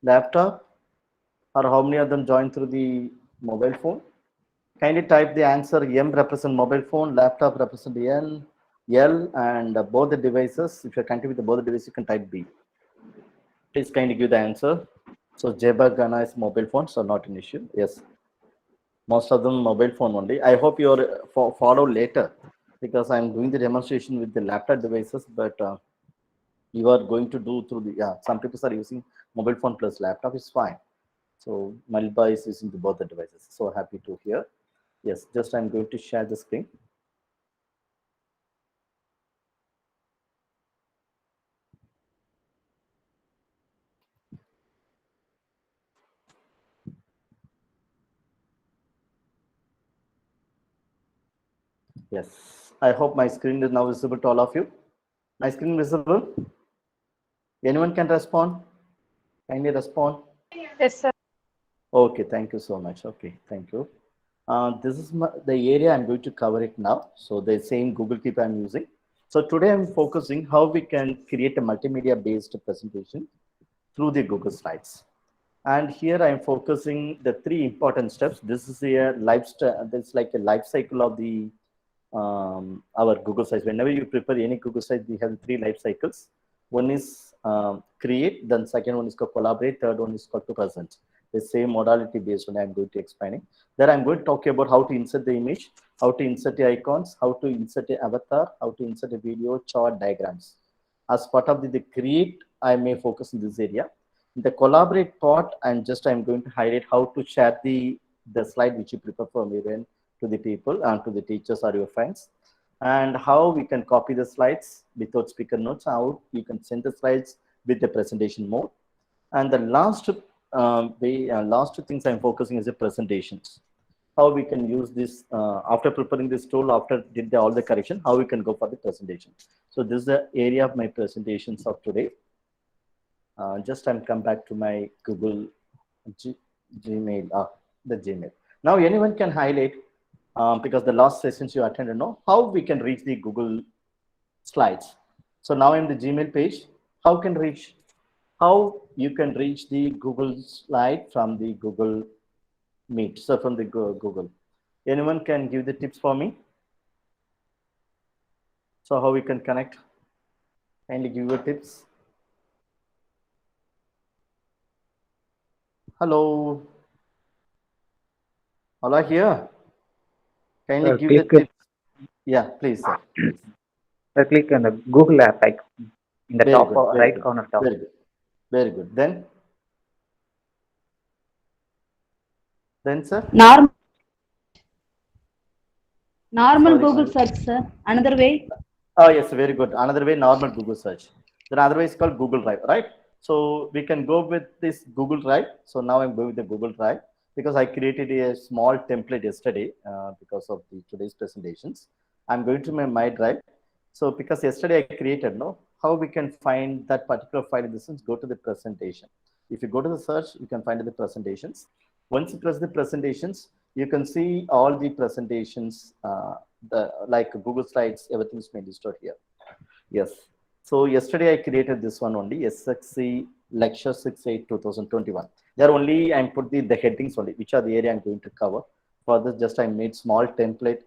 laptop, or how many of them join through the mobile phone? Kindly type the answer. M represent mobile phone, laptop represent L, and both the devices. If you're connected with both the devices, you can type B. Please kindly give the answer. So Jebagana is mobile phone, so not an issue. Yes, most of them mobile phone only. I hope you're follow later because I'm doing the demonstration with the laptop devices, but you are going to do through the some people are using mobile phone plus laptop is fine. So Malba is using the, both the devices. So happy to hear. Yes, just I'm going to share the screen. Yes, I hope my screen is now visible to all of you. My screen visible? Anyone can respond? Kindly respond. Yes, sir. Okay, thank you so much. Okay, thank you. This is the area I'm going to cover it now. So the same Google Keep I'm using. So today I'm focusing how we can create a multimedia based presentation through the Google Slides. And here I'm focusing the three important steps. This is a lifestyle. This is like a life cycle of the our Google Sites. Whenever you prepare any Google Site, we have three life cycles. One is create, then second one is called collaborate, third one is called to present. The same modality based on I'm going to explaining. Then I'm going to talk about how to insert the image, how to insert the icons, how to insert the avatar, how to insert a video, chart, diagrams. As part of the create, I may focus in this area. In the collaborate part, I'm going to highlight how to share the slide which you prepare for me when to the people and to the teachers or your friends, and how we can copy the slides without speaker notes, how you can send the slides with the presentation mode. And the last two things I'm focusing is the presentations. How we can use this after preparing this tool, after did all the correction, how we can go for the presentation. So this is the area of my presentations of today. Just I'm come back to my Google Gmail, the Gmail. Now anyone can highlight because the last sessions you attended, know how we can reach the Google Slides. So now I'm the Gmail page. How can reach? How you can reach the Google Slide from the Google Meet? So from the Google. Anyone can give the tips for me? So how we can connect? Kindly give your tips. Hello, all are here. Kindly give the Click tips. Yeah, please, sir. Please. click on the Google app icon in the Very top good. Very right good. corner top. Very good. Very good. Then, sir. Normal, normal Sorry. Google search, sir. Another way. Oh, yes, very good. Another way, normal Google search. Then other way is called Google Drive, right? So we can go with this Google Drive. So now I'm going with the Google Drive because I created a small template yesterday because of the today's presentations. I'm going to my Drive. So because yesterday I created, no, how we can find that particular file in the sense, go to the presentation. If you go to the search, you can find the presentations. Once you press the presentations, you can see all the presentations, the like Google Slides, everything is made stored here. Yes. So yesterday I created this one only, SXC Lecture 68 2021. There only I put the headings only, which are the area I'm going to cover. For this, just I made small template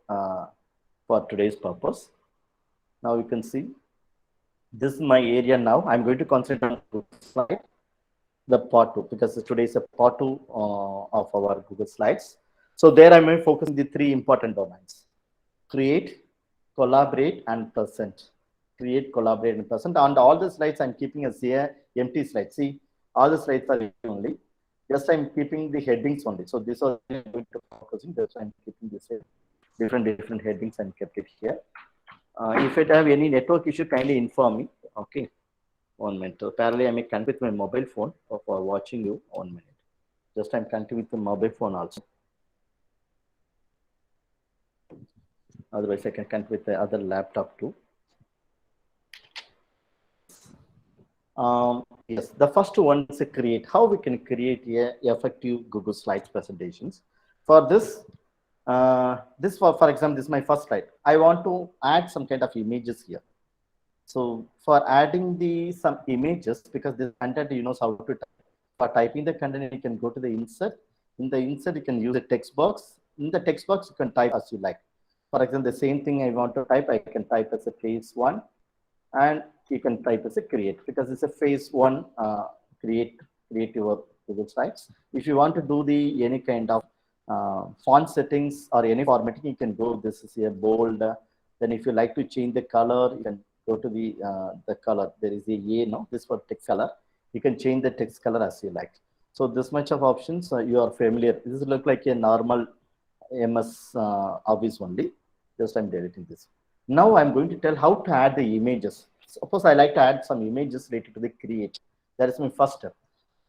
for today's purpose. Now you can see this is my area now. I'm going to concentrate on Google Slide, the part two, because today is a part two of our Google Slides. So there I may focus on the three important domains: create, collaborate, and present. Create, collaborate, and present. And all the slides I'm keeping as a empty slide. See, all the slides are empty only. Just I'm keeping the headings only. So this was I'm going to focusing. Just I'm keeping this different headings and kept it here. If it have any network issue, kindly inform me. Okay. 1 minute. So parallelly, I may connect with my mobile phone for watching you. 1 minute. Just I'm connecting with the mobile phone also. Otherwise, I can connect with the other laptop too. Yes, the first one is a create. How we can create a effective Google Slides presentations. For this, for example, this is my first slide. I want to add some kind of images here. So for adding the some images, because this content you know how to type. For typing the content, you can go to the insert. In the insert, you can use a text box. In the text box, you can type as you like. For example, the same thing I want to type, I can type as a phase 1, and you can type as a create, because it's a phase 1 create your Google Sites. If you want to do the any kind of font settings or any formatting, you can go, this is a bold. Then if you like to change the color, you can go to the color. There is this for text color. You can change the text color as you like. So this much of options you are familiar. This look like a normal MS Office only. Just I'm deleting this. Now I'm going to tell how to add the images. Suppose I like to add some images related to the create. That is my first step.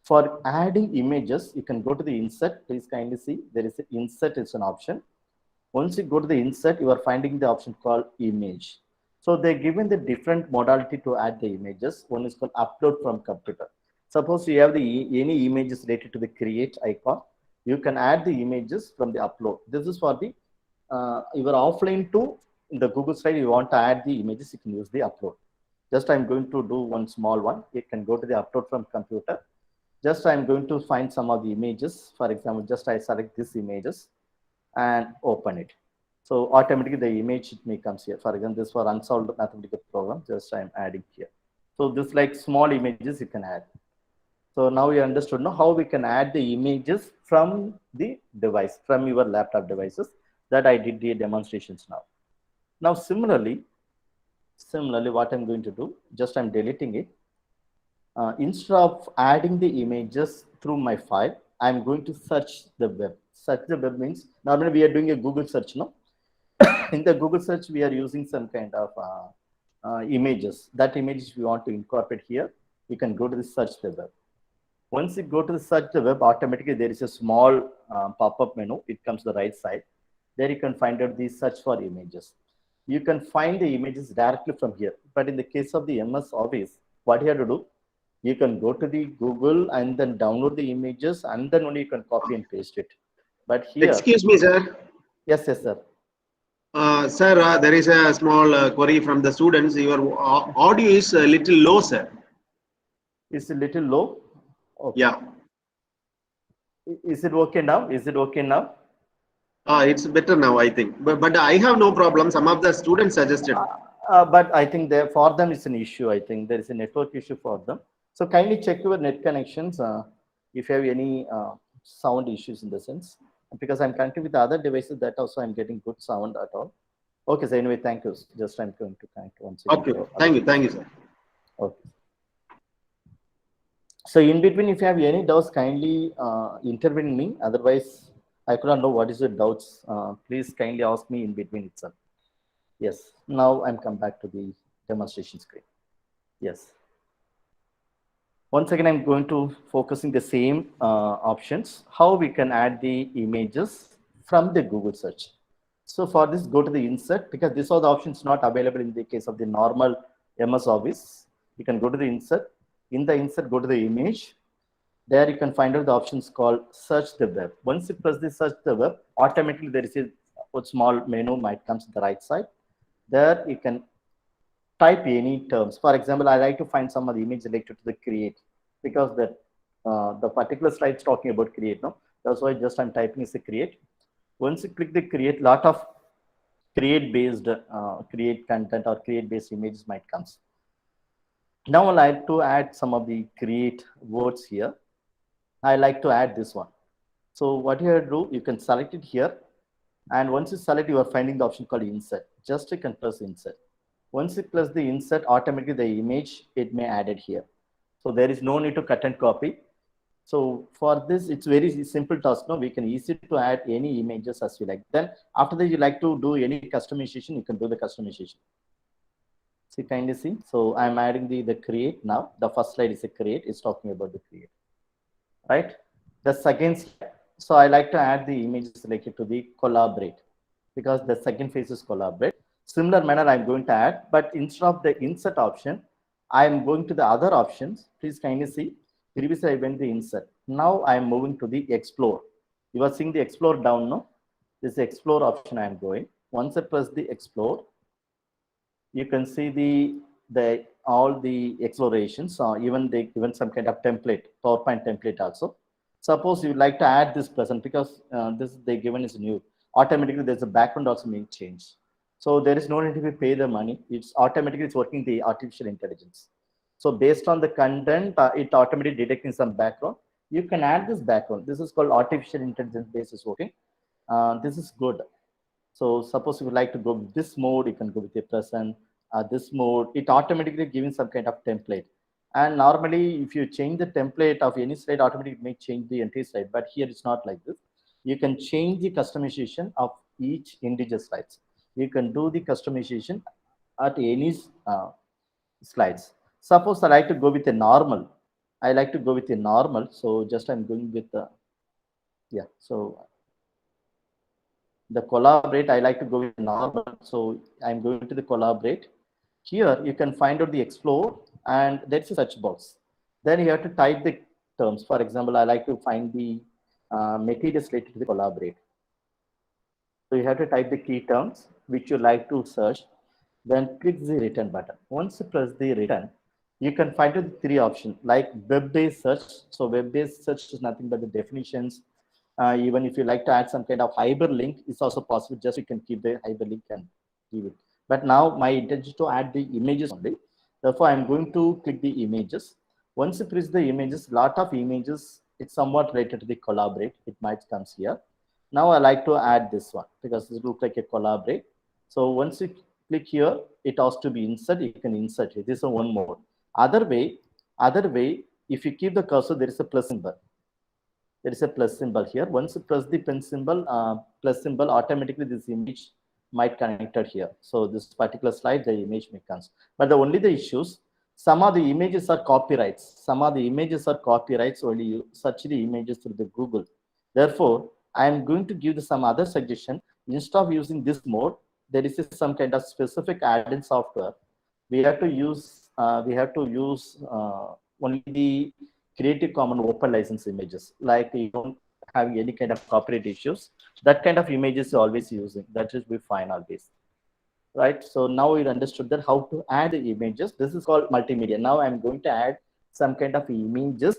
For adding images, you can go to the insert. Please kindly see there is an insert is an option. Once you go to the insert, you are finding the option called image. So they're given the different modality to add the images. One is called upload from computer. Suppose you have any images related to the create icon, you can add the images from the upload. This is for the you are offline to in the Google site. You want to add the images, you can use the upload. Just I'm going to do one small one. You can go to the upload from computer. Just I'm going to find some of the images. For example, just I select these images and open it. So automatically the image may comes here. For example, this for unsolved mathematical program. Just I'm adding here. So this like small images you can add. So now you understood now how we can add the images from the device, from your laptop devices. That I did the demonstrations now. Now similarly, what I'm going to do, just I'm deleting it. Instead of adding the images through my file, I'm going to search the web. Search the web means normally we are doing a Google search, no? In the Google search, we are using some kind of images. That images we want to incorporate here, you can go to the search the web. Once you go to the search the web, automatically there is a small pop-up menu. It comes to the right side. There you can find out the search for images. You can find the images directly from here. But in the case of the MS Office, what you have to do, you can go to the Google and then download the images, and then only you can copy and paste it. But here, Excuse me, sir. yes, sir. Sir, there is a small query from the students. Your audio is a little low, sir. It's a little low. Okay. Yeah. Is it okay now? Is it okay now? It's better now, I think. But I have no problem. Some of the students suggested. But I think for them it's an issue. I think there is a network issue for them. So kindly check your net connections if you have any sound issues in the sense. Because I'm connecting with the other devices, that also I'm getting good sound at all. Okay, so anyway, thank you. Just I'm going to connect once again. Okay, thank you, sir. Okay. So in between, if you have any doubts, kindly intervene me. Otherwise, I could not know what is your doubts. Please kindly ask me in between itself. Yes. Now I'm come back to the demonstration screen. Yes. Once again, I'm going to focusing the same options, how we can add the images from the Google search. So for this, go to the insert, because these are the options not available in the case of the normal MS Office. You can go to the insert. In the insert, go to the image. There you can find out the options called search the web. Once you press the search the web, automatically there is a small menu might come to the right side. There you can type any terms. For example, I like to find some of the image related to the create, because the particular slide is talking about create. No, that's why just I'm typing is a create. Once you click the create, lot of create based create content or create based images might come. Now I like to add some of the create words here. I like to add this one. So what you have to do, you can select it here. And once you select, you are finding the option called insert. Just you can press insert. Once you press the insert, automatically the image, it may add it here. So there is no need to cut and copy. So for this, it's very simple task. No, we can easily to add any images as you like. Then after that, you like to do any customization, you can do the customization. See, kindly see. So I'm adding the create now. The first slide is a create. It's talking about the create, right? The second slide. So I like to add the images related to the collaborate, because the second phase is collaborate. Similar manner I'm going to add, but instead of the insert option, I'm going to the other options. Please kindly see. Previously I went the insert. Now I'm moving to the explore. You are seeing the explore down, no? This is the explore option I'm going. Once I press the explore, you can see all the explorations, even they given some kind of template, PowerPoint template also. Suppose you like to add this present because this they given is new. Automatically, there's a background also being changed. So there is no need to pay the money. It's automatically it's working the artificial intelligence. So based on the content, it automatically detecting some background. You can add this background. This is called artificial intelligence basis working. This is good. So suppose you would like to go with this mode, you can go with a present. This mode, it automatically giving some kind of template. And normally, if you change the template of any slide, automatically it may change the entire slide. But here it's not like this. You can change the customization of each individual slides. You can do the customization at any slides. Suppose I like to go with a normal. I like to go with a normal. So just I'm going with the, yeah. So the collaborate, I like to go with normal. So I'm going to the collaborate. Here you can find out the explore and there's a search box. Then you have to type the terms. For example, I like to find the materials related to the collaborate. So you have to type the key terms which you like to search. Then click the return button. Once you press the return, you can find out the three options like web-based search. So web-based search is nothing but the definitions. Even if you like to add some kind of hyperlink, it's also possible. Just you can keep the hyperlink and give it. But now my intention is to add the images only. Therefore, I'm going to click the images. Once you press the images, lot of images, it's somewhat related to the collaborate. It might comes here. Now I like to add this one because it looks like a collaborate. So once you click here, it has to be insert. You can insert it. This is one more. Other way, if you keep the cursor, there is a plus symbol. There is a plus symbol here. Once you press the plus symbol, automatically this image might connected here. So this particular slide, the image may comes. But the issues, some of the images are copyrights. Some of the images are copyrights only you search the images through the Google. Therefore, I am going to give some other suggestion. Instead of using this mode, there is some kind of specific add-in software. We have to use only the Creative Commons open license images. Like you don't have any kind of copyright issues. That kind of images you're always using. That is be fine always. Right. So now we understood that how to add the images. This is called multimedia. Now I'm going to add some kind of images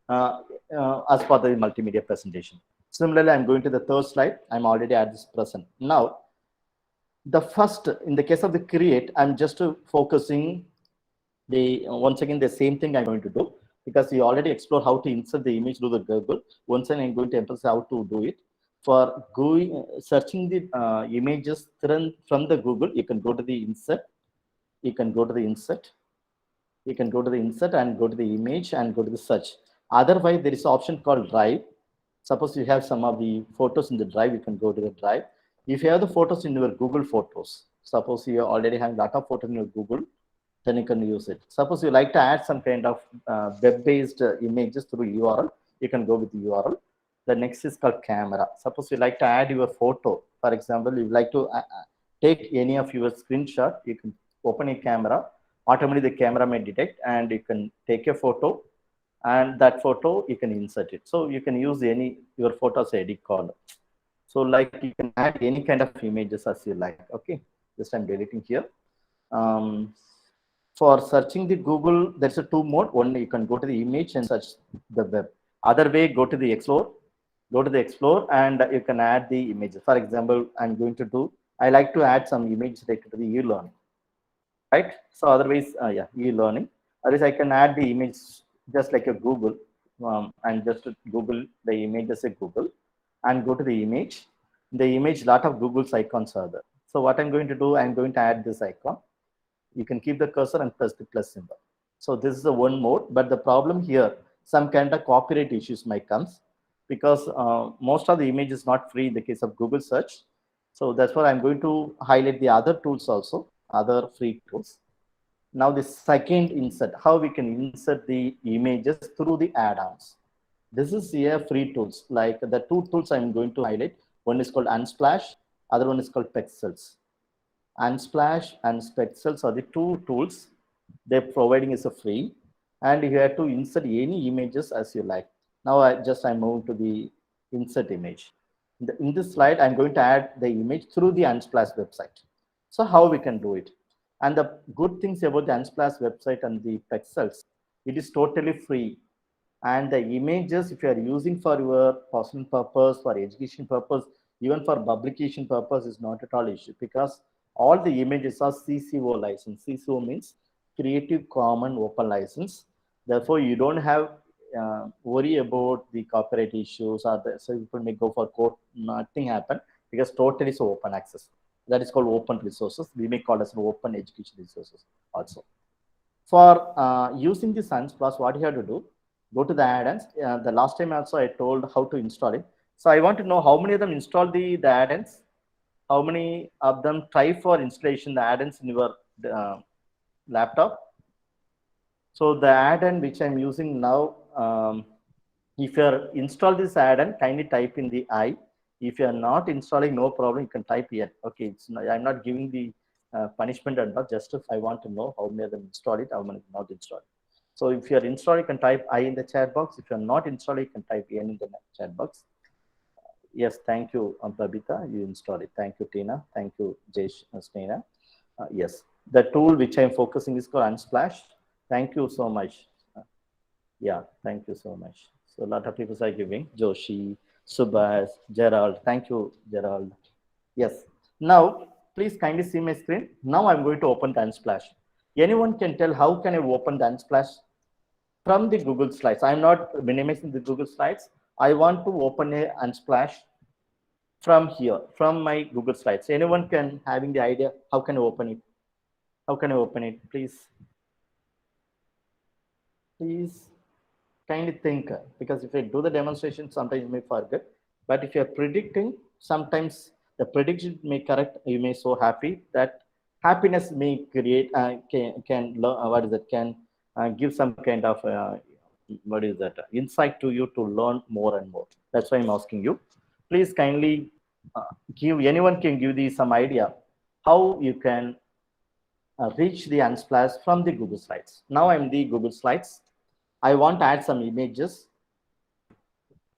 as part of the multimedia presentation. Similarly, I'm going to the third slide. I'm already at this present. Now, the first, in the case of the create, I'm just focusing once again, the same thing I'm going to do because we already explored how to insert the image through the Google. Once again, I'm going to emphasize how to do it. For searching the images from the Google, you can go to the insert. You can go to the insert. You can go to the insert and go to the image and go to the search. Otherwise, there is an option called drive. Suppose you have some of the photos in the drive, you can go to the drive. If you have the photos in your Google Photos, suppose you already have a lot of photos in your Google, then you can use it. Suppose you like to add some kind of web-based images through URL, you can go with the URL. The next is called camera. Suppose you like to add your photo. For example, you like to take any of your screenshot, you can open a camera. Automatically, the camera may detect and you can take a photo and that photo, you can insert it. So you can use your photos edit column. So like you can add any kind of images as you like. Okay, just I'm deleting here. For searching the Google, there's a two mode. One, you can go to the image and search the web. Other way, go to the explore. Go to the explore and you can add the images. For example, I like to add some images related to the e-learning. Right? So otherwise, e-learning. Otherwise, I can add the image just like a Google and just Google the image as a Google and go to the image. The image, lot of Google's icons are there. So what I'm going to do, I'm going to add this icon. You can keep the cursor and press the plus symbol. So this is the one mode, but the problem here, some kind of copyright issues might come because most of the image is not free in the case of Google search. So that's why I'm going to highlight the other tools also, other free tools. Now the second insert, how we can insert the images through the add-ons. This is here free tools, like the two tools I'm going to highlight. One is called Unsplash, other one is called Pexels. Unsplash and Pexels are the two tools they're providing is a free, and you have to insert any images as you like. Now I'm moving to the insert image. In this slide, I'm going to add the image through the Unsplash website. So how we can do it? And the good things about the Unsplash website and the pixels, it is totally free. And the images, if you are using for your personal purpose, for education purpose, even for publication purpose, is not at all issue, because all the images are CCO license. CCO means Creative Commons Open License. Therefore, you don't have worry about the copyright issues, or so people may go for court. Nothing happen, because totally so open access. That is called open resources. We may call as open education resources also. For using the Unsplash, what you have to do, go to the add-ons. The last time also I told how to install it. So I want to know how many of them install the add-ons, how many of them try for installation the add-ons in your laptop. So the add-on which I'm using now, if you're install this add-on, kindly type in the I. If you're not installing, no problem, you can type here. Okay, I'm not giving the punishment and not, just if I want to know how many of them install it, how many not install it. So if you're installing, you can type I in the chat box. If you're not installing, you can type N in the chat box. Yes, thank you, Babita. You installed it. Thank you, Tina. Thank you, Jesh, Snena. Yes, the tool which I'm focusing is called Unsplash. Thank you so much. Yeah, thank you so much. So a lot of people are giving. Joshi, Subhas, Gerald. Thank you, Gerald. Yes. Now, please kindly see my screen. Now I'm going to open the Unsplash. Anyone can tell how can I open the Unsplash? From the Google Slides. I'm not minimizing the Google Slides. I want to open a Unsplash from here, from my Google Slides. Anyone can having the idea how can I open it? How can I open it? Please kindly think, because if I do the demonstration, sometimes you may forget. But if you're predicting, sometimes the prediction may correct. You may so happy that happiness may create can what is it can give some kind of what is that insight to you to learn more and more. That's why I'm asking you. Please kindly give, anyone can give you some idea how you can reach the Unsplash from the Google Slides. Now I'm the Google Slides. I want to add some images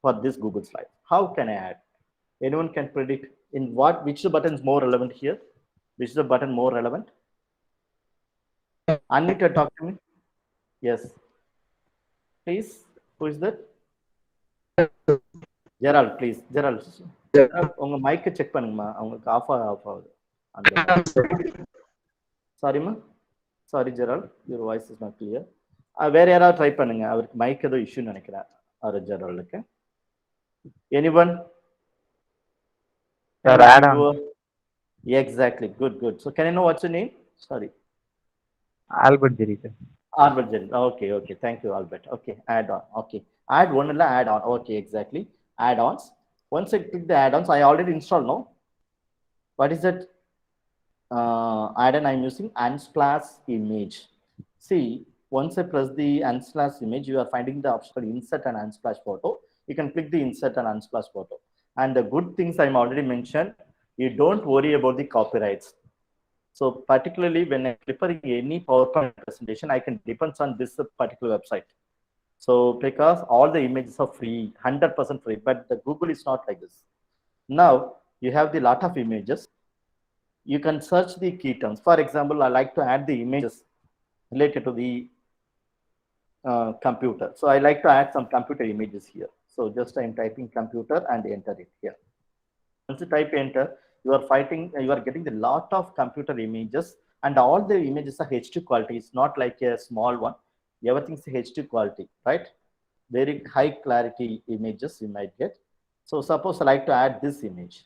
for this Google slide. How can I add? Anyone can predict in which the button is more relevant here? Which is the button more relevant? Unmute, talk to me. Yes. Please. Who is that? Gerald, please. Gerald. உங்க மைக்கை check பண்ணுங்கம்மா, அவங்களுக்கு of ஆகுது. சாரிம்மா, sorry Gerald, your voice is not clear. வேற யாராவது try பண்ணுங்க, அவருக்கு mic ஏதோ இஷ்யூன்னு நினைக்கிறேன் அவர் ஜெரால்டுக்கு. Anyone? Exactly. Good. So can I know what's your name? Sorry. Albert Jerry, sir. Albert Jerry. Okay. Thank you, Albert. Okay, add on. Okay, add one, add on. Okay, exactly. Add-ons. Once I click the add-ons, I already installed. No. What is that? Add-on I'm using Unsplash image. See, once I press the Unsplash image, you are finding the option called insert and Unsplash photo. You can click the insert and Unsplash photo. And the good things I'm already mentioned, you don't worry about the copyrights. So particularly when I'm preparing any PowerPoint presentation, I can depend on this particular website. So because all the images are free, 100% free, but the Google is not like this. Now you have the lot of images. You can search the key terms. For example, I like to add the images related to the computer. So I like to add some computer images here. So just I'm typing computer and enter it here. Once you type enter, you are getting the lot of computer images, and all the images are HD quality. It's not like a small one. Everything's HD quality, right? Very high clarity images you might get. So suppose I like to add this image.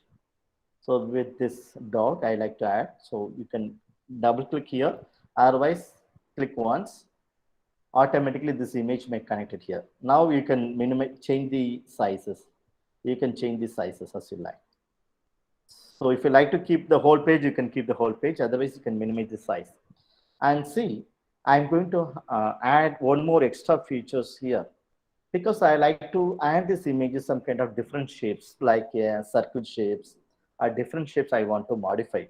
So with this dot, I like to add. So you can double click here, otherwise click once. Automatically this image may connect it here. Now you can change the sizes. You can change the sizes as you like. So if you like to keep the whole page, you can keep the whole page. Otherwise, you can minimize the size. And see, I'm going to add one more extra features here, because I like to add these images some kind of different shapes, like circle shapes or different shapes I want to modify.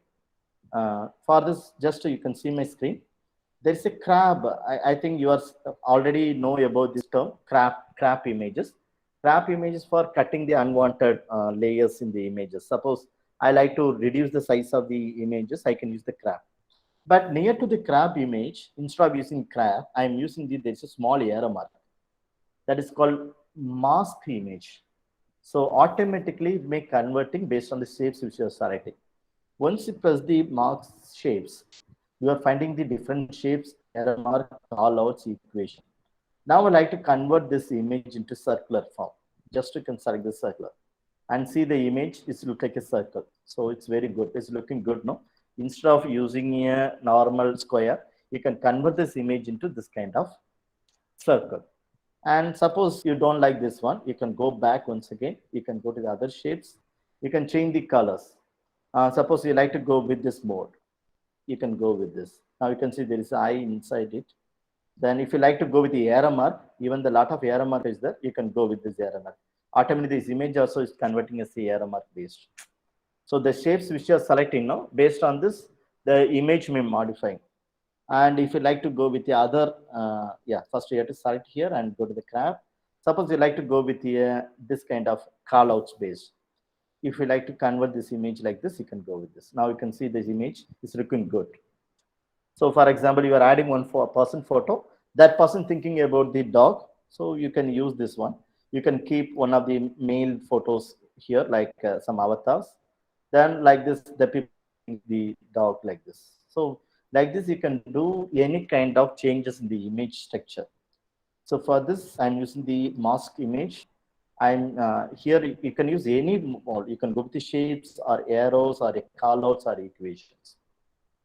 For this, just so you can see my screen, there is a crab. I think you are already know about this term, crab images. Crab images for cutting the unwanted layers in the images. Suppose I like to reduce the size of the images, I can use the crab. But near to the crab image, instead of using crab, I'm using there's a small arrow mark that is called mask image. So automatically it may converting based on the shapes which you are selecting. Once you press the mark shapes, you are finding the different shapes, error mark, callouts, equation. Now I like to convert this image into circular form. Just you can select the circular and see the image is look like a circle. So it's very good. It's looking good, no? Instead of using a normal square, you can convert this image into this kind of circle. And suppose you don't like this one, you can go back once again. You can go to the other shapes. You can change the colors. Suppose you like to go with this mode, you can go with this. Now you can see there is an eye inside it. Then if you like to go with the arrow mark, even the lot of arrow mark is there, you can go with this arrow mark. Automatically this image also is converting as the arrow mark based. So the shapes which you are selecting now, based on this, the image may modify. And if you like to go with the other, first you have to select here and go to the crab. Suppose you like to go with the, this kind of callouts based. If you like to convert this image like this, you can go with this. Now you can see this image is looking good. So for example, you are adding one for a person photo, that person thinking about the dog. So you can use this one. You can keep one of the male photos here, like some avatars. Then like this, the people the dog like this. So like this, you can do any kind of changes in the image structure. So for this, I'm using the mask image. I'm here, you can use any, you can go with the shapes or arrows or callouts or equations.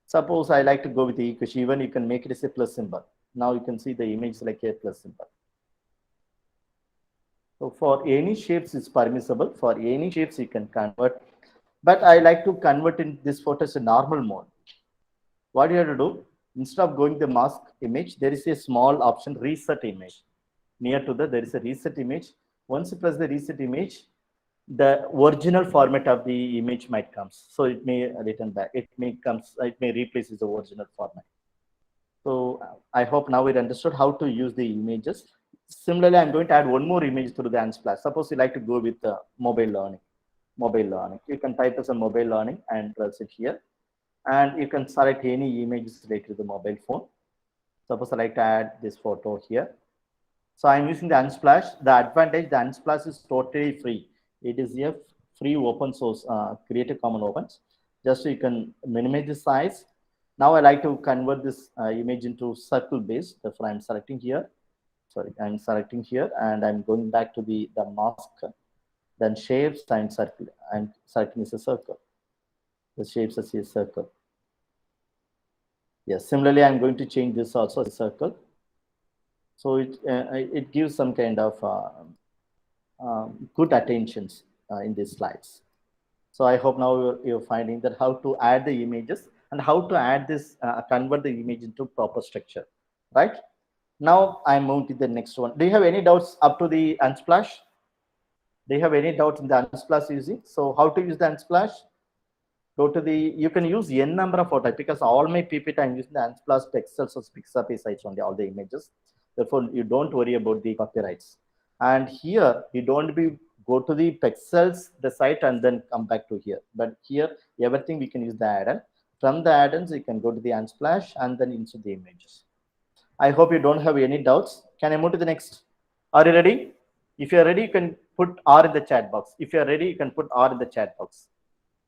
Suppose I like to go with the equation, even you can make it as a plus symbol. Now you can see the image like a plus symbol. So for any shapes it's permissible, for any shapes you can convert, but I like to convert in this photo as a normal mode. What you have to do, instead of going the mask image, there is a small option reset image. Near to that, there is a reset image. Once you press the reset image, the original format of the image might come. So it may return back. It may replace the original format. So I hope now we understood how to use the images. Similarly, I'm going to add one more image through the Unsplash. Suppose you like to go with mobile learning. Mobile learning. You can type as a mobile learning and press it here. And you can select any images related to the mobile phone. Suppose I like to add this photo here. So I'm using the Unsplash. The advantage, the Unsplash is totally free. It is a free open source, Creative Commons opens. Just so you can minimize the size. Now I like to convert this image into circle base. Therefore, I'm selecting here. Sorry, I'm selecting here and I'm going back to the mask. Then shapes, I'm selecting as a circle. The shapes as a circle. Yes, similarly, I'm going to change this also as a circle. So it gives some kind of good attentions in these slides. So I hope now you're finding that how to add the images and how to add this, convert the image into proper structure, right? Now I'm moving to the next one. Do you have any doubts up to the Unsplash? Do you have any doubts in the Unsplash using? So how to use the Unsplash? Go to the, you can use n number of photos because all my PPT I'm using the Unsplash pixels or Pixabay sites only, all the images. Therefore, you don't worry about the copyrights. And here, you don't go to the pixels, the site, and then come back to here. But here, everything we can use the add-on. From the add-ons, you can go to the Unsplash and then insert the images. I hope you don't have any doubts. Can I move to the next? Are you ready? If you're ready, you can put R in the chat box. If you're ready, you can put R in the chat box.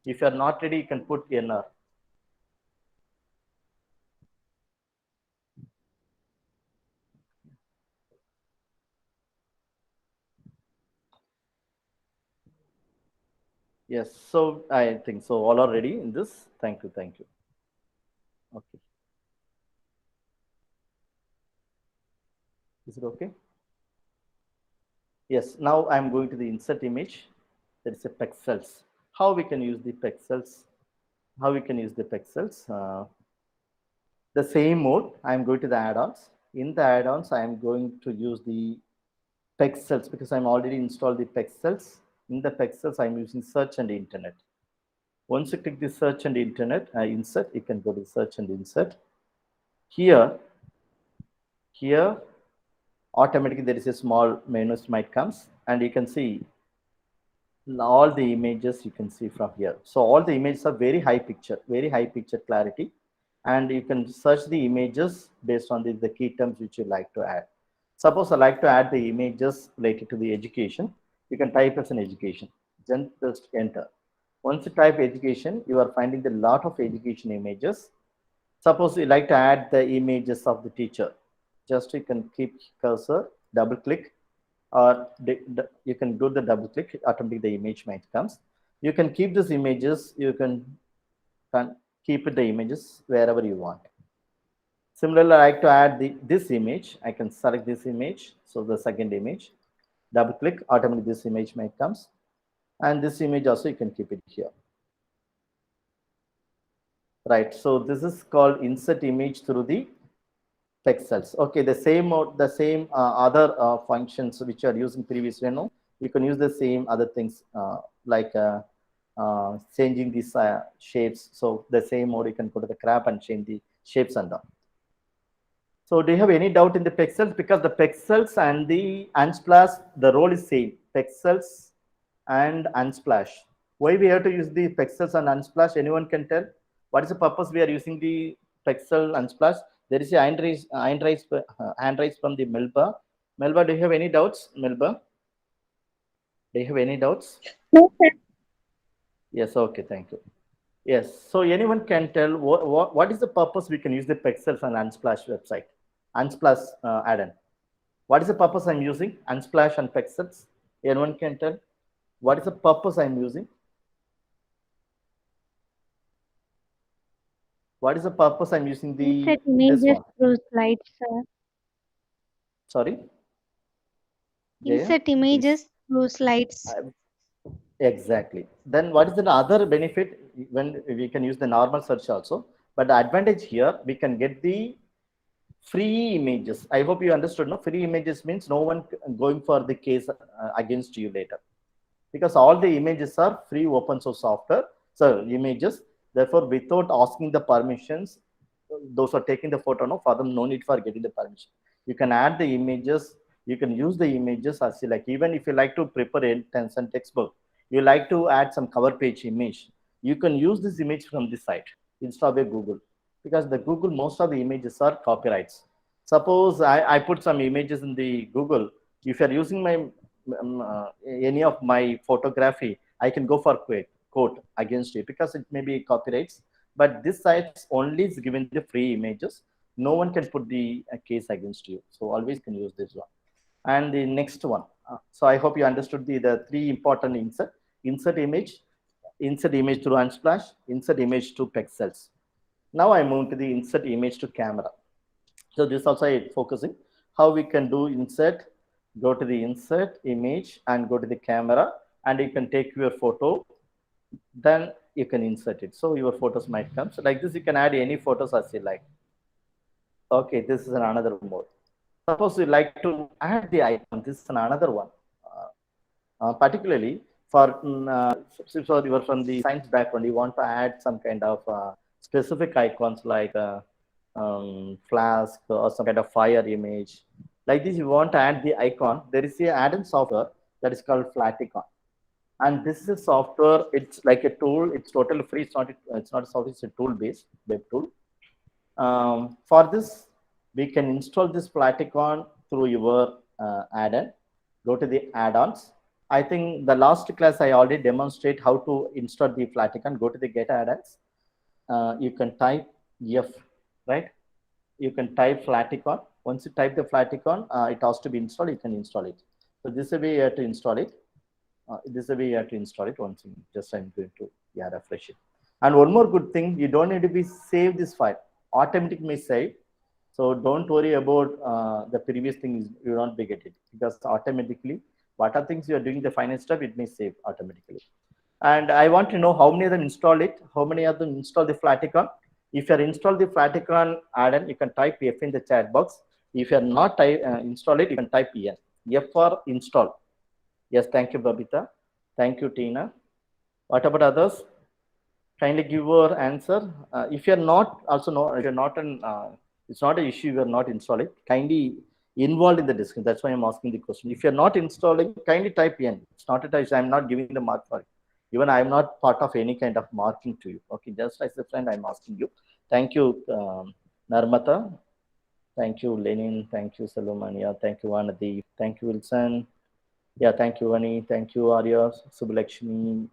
If you're not ready, you can put NR. Yes, so I think so. All are ready in this. Thank you, thank you. Okay. Is it okay? Yes, now I'm going to the insert image. There is a pixels. How we can use the pixels? How we can use the pixels? The same mode, I'm going to the add-ons. In the add-ons, I'm going to use the pixels because I'm already installed the pixels. In the pixels, I'm using search and internet. Once you click the search and internet, insert, you can go to search and insert. Here, automatically there is a small menu might comes and you can see all the images you can see from here. So all the images are very high picture clarity. and you can search the images based on the key terms which you like to add. Suppose I like to add the images related to the education. You can type as an education, then just enter. Once you type education, you are finding a lot of education images. Suppose you like to add the images of the teacher. Just you can keep cursor, double click, or you can do the double click, automatically the image might comes. You can keep these images, you can keep the images wherever you want. Similarly, I like to add this image. I can select this image. So the second image, double click, automatically this image might comes. And this image also you can keep it here. Right, so this is called insert image through the pixels. Okay, the same other functions which are using previously. You can use the same other things like changing these shapes. So the same mode you can go to the crop and change the shapes and all. So do you have any doubt in the pixels? Because the pixels and the Unsplash, the role is same. Pixels and Unsplash. Why we have to use the pixels and Unsplash? Anyone can tell? What is the purpose we are using the pixel Unsplash? There is a hand raised from the Melba. Melba, do you have any doubts? Melba, do you have any doubts? No, sir. Yes, okay, thank you. Yes, so anyone can tell what is the purpose we can use the pixels and Unsplash website? Unsplash add-on. What is the purpose I'm using? Unsplash and pixels. Anyone can tell? What is the purpose I'm using? What is the purpose I'm using Insert this images one? through slides, sir. Sorry? Jaya, Insert images through slides. Exactly. Then what is the other benefit when we can use the normal search also? But the advantage here, we can get the free images. I hope you understood. No, free images means no one going for the case against you later, because all the images are free open source software. So images, therefore, without asking the permissions, those are taking the photo, no, for them, no need for getting the permission. You can add the images. You can use the images as you like. Even if you like to prepare a 10-cent textbook, you like to add some cover page image, you can use this image from this site instead of Google, because the Google, most of the images are copyrights. Suppose I put some images in the Google. If you're using my any of my photography, I can go for quote against you because it may be copyrights. But this site only is given the free images. No one can put the case against you. So always can use this one. And the next one. So I hope you understood the three important insert image through Unsplash, insert image to pixels. Now I move to the insert image to camera. So this also I focusing how we can do insert, go to the insert image and go to the camera, and you can take your photo, then you can insert it. So your photos might come. So like this, you can add any photos as you like. Okay, this is another mode. Suppose you like to add the icon, this is another one. Particularly for so you are from the science background, you want to add some kind of specific icons like flask or some kind of fire image. Like this, you want to add the icon. There is a add-in software that is called Flaticon, and this is a software. It's like a tool. It's totally free. It's not a software. It's a tool-based web tool. For this, we can install this Flaticon through your add-on. Go to the add-ons. I think the last class I already demonstrate how to install the Flaticon. Go to the get add-ons. You can type F, right? You can type Flaticon. Once you type the Flaticon, it has to be installed. You can install it. So this is the way you have to install it. This is the way you have to install it. Once just I'm going to refresh it. And one more good thing, you don't need to be save this file. Automatically save. So don't worry about the previous thing. You don't be get it, because automatically what are things you are doing the final step, it may save automatically. And I want to know how many of them install it. How many of them install the Flaticon? If you are installed the Flaticon add-on, you can type F in the chat box. If you are not install it, you can type N. F for install. Yes, thank you, Babita. Thank you, Tina. What about others? Kindly give your answer. If you are not also know, if you're not an it's not an issue, you are not installing. Kindly involved in the discussion. That's why I'm asking the question. If you're not installing, kindly type N. It's not a issue. I'm not giving the mark for it. Even I'm not part of any kind of marking to you. Okay, just as a friend, I'm asking you. Thank you, Narmata. Thank you, Lenin. Thank you, Salomania. Thank you, Vanadi. Thank you, Wilson. Yeah, thank you, Vani. Thank you, Arya, Subbalakshmi,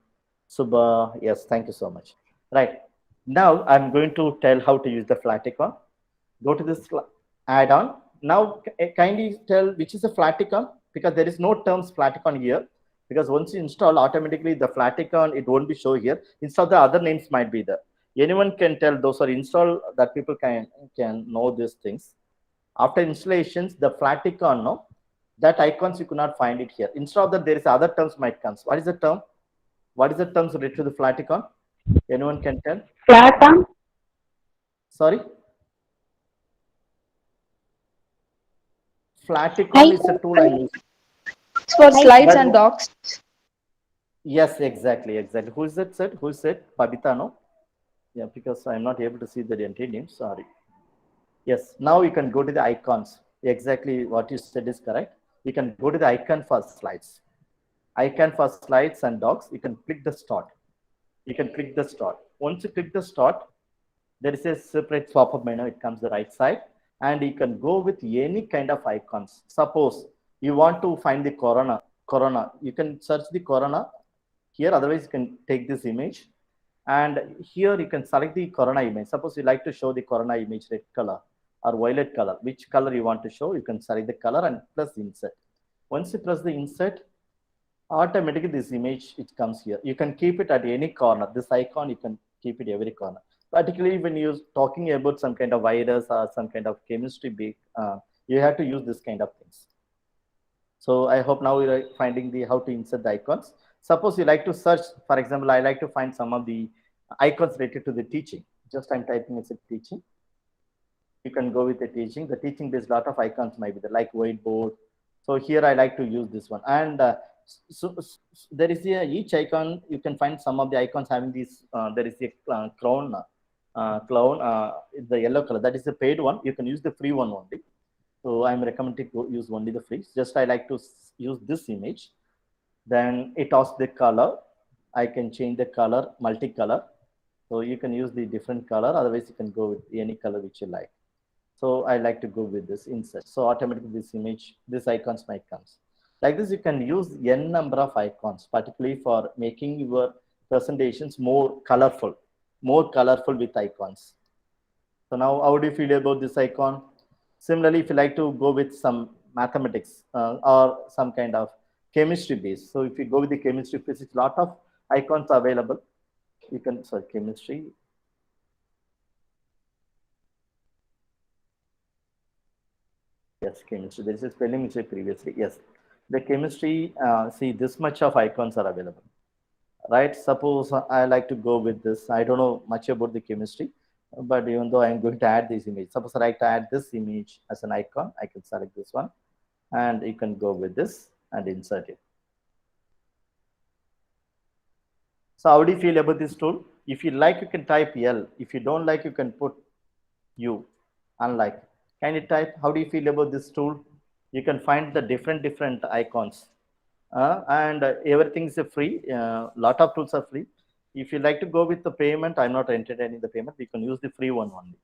Subha. Yes, thank you so much. Right. Now I'm going to tell how to use the Flaticon. Go to this add-on. Now, kindly tell which is a Flaticon, because there is no terms Flaticon here. Because once you install, automatically the Flaticon, it won't be show here. Instead, the other names might be there. Anyone can tell those are installed, that people can know these things. After installations, the Flaticon, no, that icons you could not find it here. Instead of that, there is other terms might come. What is the term? What is the terms related to the Flaticon? Anyone can tell? Flaticon. Sorry? Flaticon is a tool I Icon use. For slides But and docs. yes, exactly. Who is that said? Who said? Babita, no? Yeah, because I'm not able to see the entity name. Sorry. Yes, now you can go to the icons. Exactly what you said is correct. You can go to the icon for slides. Icon for slides and docs. You can click the start. You can click the start. Once you click the start, there is a separate pop-up menu. It comes the right side, and you can go with any kind of icons. Suppose you want to find the corona. You can search the corona here. Otherwise, you can take this image, and here you can select the corona image. Suppose you like to show the corona image red color or violet color. Which color you want to show? You can select the color and press insert. Once you press the insert, automatically this image it comes here. You can keep it at any corner. This icon you can keep it every corner, particularly when you're talking about some kind of virus or some kind of chemistry big, you have to use this kind of things. So I hope now you're finding the how to insert the icons. Suppose you like to search, for example, I like to find some of the icons related to the teaching. Just I'm typing as a teaching. You can go with the teaching. The teaching based lot of icons might be there, like whiteboard. So here I like to use this one. And there is each icon, you can find some of the icons having this, there is a clown, the yellow color. That is the paid one. You can use the free one only. So I'm recommending to use only the free. Just I like to use this image. Then it asks the color. I can change the color, multicolor. So you can use the different color. Otherwise, you can go with any color which you like. So I like to go with this insert. So automatically this image, this icons might comes. Like this, you can use n number of icons, particularly for making your presentations more colorful with icons. So now, how do you feel about this icon? Similarly, if you like to go with some mathematics or some kind of chemistry base. So if you go with the chemistry physics, lot of icons are available. You can, sorry, chemistry. Yes, chemistry. There is a spelling mistake previously. Yes, the chemistry, see this much of icons are available. Right? Suppose I like to go with this. I don't know much about the chemistry, but even though I'm going to add this image, suppose I like to add this image as an icon, I can select this one and you can go with this and insert it. So how do you feel about this tool? If you like, you can type L. If you don't like, you can put U, unlike. Can you type? How do you feel about this tool? You can find the different icons. And everything is free. Lot of tools are free. If you like to go with the payment, I'm not entertaining the payment. You can use the free one only.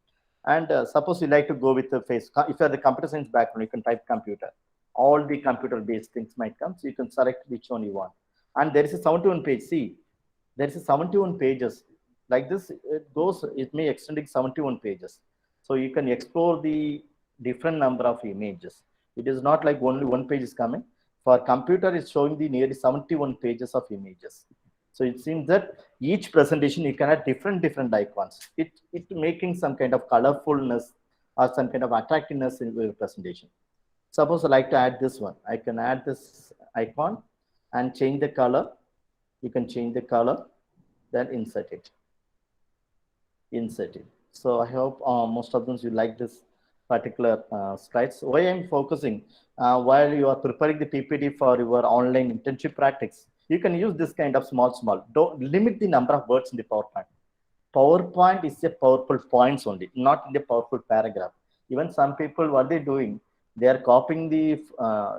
And suppose you like to go with the face. If you have the computer science background, you can type computer. All the computer-based things might come. So you can select which one you want. And there is a 71 page. See, there is a 71 pages. Like this, it may extending 71 pages. So you can explore the different number of images. It is not like only one page is coming. For computer, it's showing the nearly 71 pages of images. So it seems that each presentation you can add different icons. It making some kind of colorfulness or some kind of attractiveness in your presentation. Suppose I like to add this one. I can add this icon and change the color. You can change the color, then insert it. Insert it. So I hope most of them you like this particular slides. Why I'm focusing while you are preparing the PPT for your online internship practice, you can use this kind of small. Don't limit the number of words in the PowerPoint. PowerPoint is a powerful points only, not in the powerful paragraph. Even some people, what they're doing, they are copying the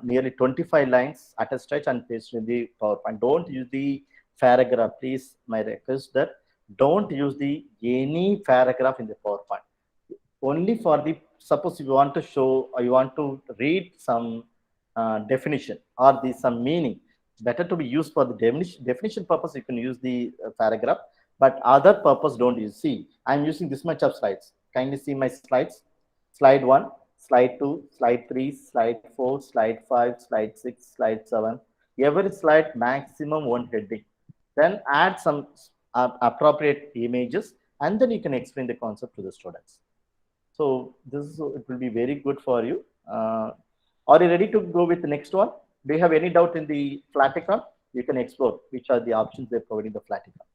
nearly 25 lines at a stretch and paste in the PowerPoint. Don't use the paragraph, please. My request that Don't use the any paragraph in the PowerPoint. Only for the, suppose you want to show or you want to read some definition or the some meaning, better to be used for the definition purpose. You can use the paragraph, but other purpose don't use. See, I'm using this much of slides. Kindly see my slides. Slide 1, slide 2, slide 3, slide 4, slide 5, slide 6, slide 7. Every slide maximum one heading. Then add some appropriate images, and then you can explain the concept to the students. So this is, it will be very good for you. Are you ready to go with the next one? Do you have any doubt in the Flaticon? You can explore which are the options they're providing the Flaticon.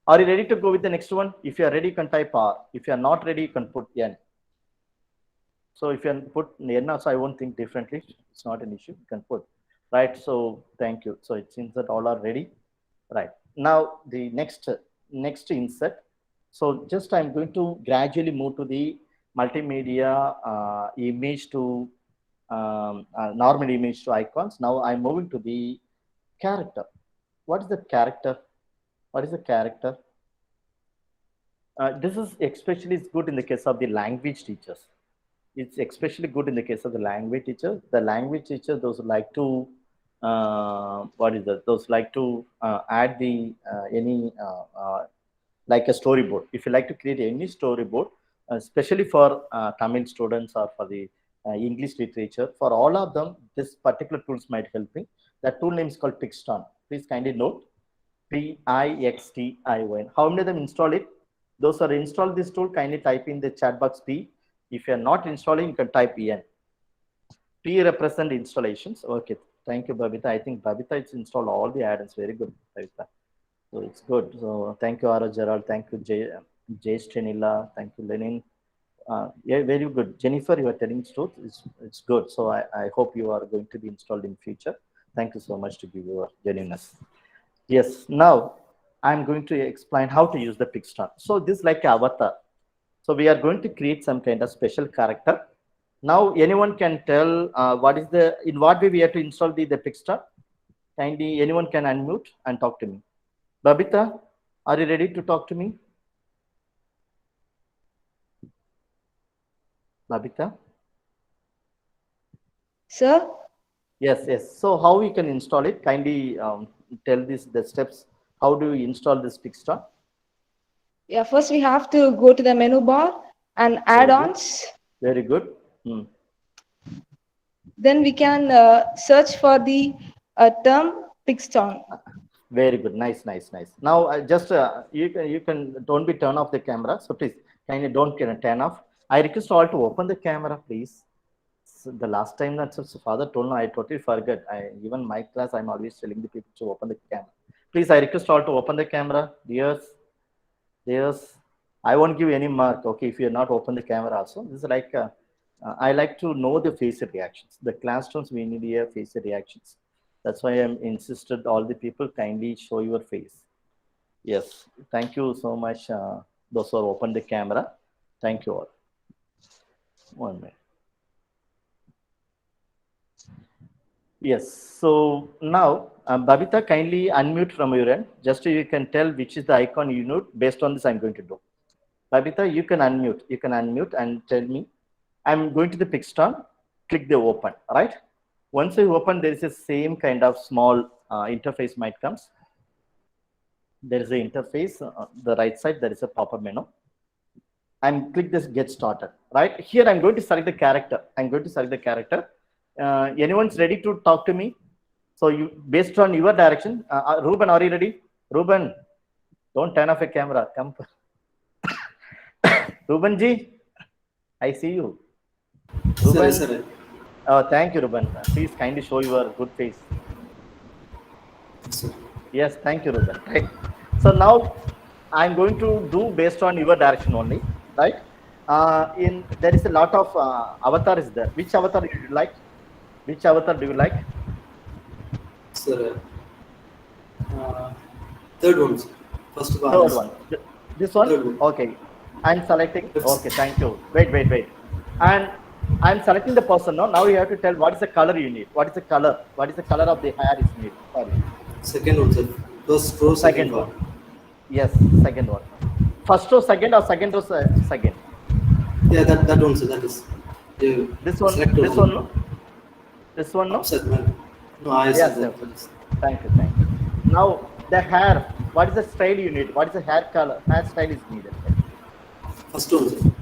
Are you ready to go with the next one? If you are ready, you can type R. If you are not ready, you can put N. So if you put N also, I won't think differently. It's not an issue. You can put, right? So thank you. So it seems that all are ready. Right. Now the next insert. So just I'm going to gradually move to the multimedia image to normal image to icons. Now I'm moving to the character. What is the character? What is the character? This is especially good in the case of the language teachers. It's especially good in the case of the language teacher. The language teacher, those who like to what is that? Those like to add the any like a storyboard. If you like to create any storyboard, especially for Tamil students or for the English literature, for all of them, this particular tools might help me. That tool name is called Pixton. Please kindly note, Pixtion. How many of them install it? Those who are installed this tool, kindly type in the chat box P. If you are not installing, you can type En. P represent installations. Okay, thank you, Babita. I think Babita has installed all the add-ins. Very good, Babita. So it's good. So thank you, Ara Gerald. Thank you, Jay Stenila. Thank you, Lenin. Yeah, very good. Jennifer, you are telling truth. It's good. So I hope you are going to be installed in future. Thank you so much to give your genuineness. Yes, now I'm going to explain how to use the Pixton. So this is like avatar. So we are going to create some kind of special character. Now anyone can tell in what way we have to install the Pixton? Kindly, anyone can unmute and talk to me. Babita, are you ready to talk to me? Babita? Sir? Yes. So how we can install it? Kindly tell the steps. How do we install this Pixton? Yeah, first we have to go to the menu bar and add-ons. Very good. Then we can search for the term Pixton. Very good. Nice. Now just you can don't be turn off the camera. So please kindly don't turn off. I request all to open the camera, please. So the last time that father told me, I totally forgot. Even my class, I'm always telling the people to open the camera. Please, I request all to open the camera. Yes. I won't give any mark. Okay, if you're not open the camera also. This is like I like to know the facial reactions. The classrooms we need here facial reactions. That's why I'm insisted all the people kindly show your face. Yes, thank you so much. Those who are open the camera. Thank you all. 1 minute. Yes, so now Babita, kindly unmute from your end. Just so you can tell which is the icon you need. Based on this, I'm going to do. Babita, you can unmute. You can unmute and tell me. I'm going to the Pixton. Click the open. Right. Once you open, there is a same kind of small interface might comes. There is an interface. The right side, there is a pop-up menu. And click this get started. Right here, I'm going to select the character. Anyone's ready to talk to me? So you, based on your direction, Ruben, are you ready? Ruben, don't turn off your camera. Come, Ruben ji, I see you. Ruben, Sir. Thank you, Ruben. Please kindly show your good face. Sir. Yes, thank you, Ruben. Right. So now I'm going to do based on your direction only, right? There is a lot of avatars there. Which avatar do you like? Which avatar do you like? Sir, third one, sir. First one. Third one. This one? Third one. Okay. I'm selecting. Yes. Okay, thank you. Wait. And I'm selecting the person now. Now you have to tell what is the color you need. What is the color? What is the color of the hair is need? Sorry. Second one, sir. First row, second one. Yes, second one. First row second or second row second? Yeah, that one, sir. That is. This one, Select this one, no? This one, no? Upset, man. No, I Yes, said yes. that is. Thank you, thank you. Now, the hair, what is the style you need? What is the hair color? Hairstyle is needed. First one, sir.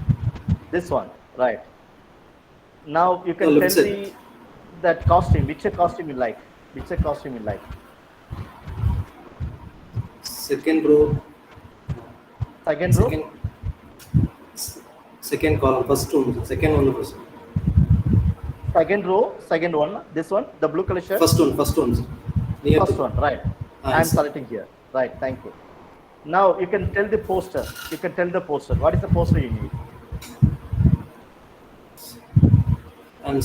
This one, right. Now, you No, can left tell side. that costume, which costume you like? Which costume you like? Second row. Second row? Second column. First one, sir. Second one, first. Second row, second one. This one, the blue color shirt? First one, sir. Near First to- one, right. Ah, I'm yes, sir. selecting here. Right, thank you. Now, you can tell the poster. You can tell the poster. What is the poster you need? And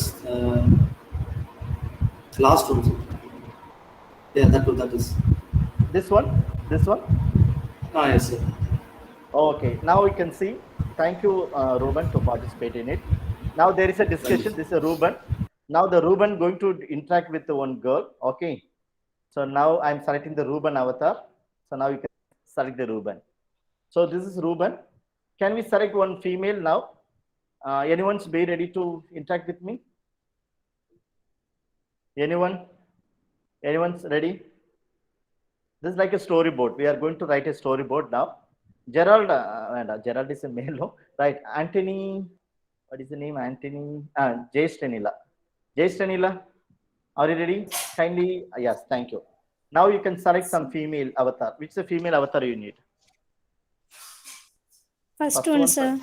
last one, sir. Yeah, that is. This one? This one? Ah, yes, sir. Okay, now we can see. Thank you, Ruben, to participate in it. Now there is a discussion. This is a Ruben. Now the Ruben going to interact with the one girl. Okay. So now I'm selecting the Ruben avatar. So now you can select the Ruben. So this is Ruben. Can we select one female now? Anyone's be ready to interact with me? Anyone? Anyone's ready? This is like a storyboard. We are going to write a storyboard now. Gerald, Gerald is a male, no? Right? Anthony, what is the name? Anthony, Jay Stenila. Jay Stenila, are you ready? Kindly, yes, thank you. Now you can select some female avatar. Which is the female avatar you need? First one, sir.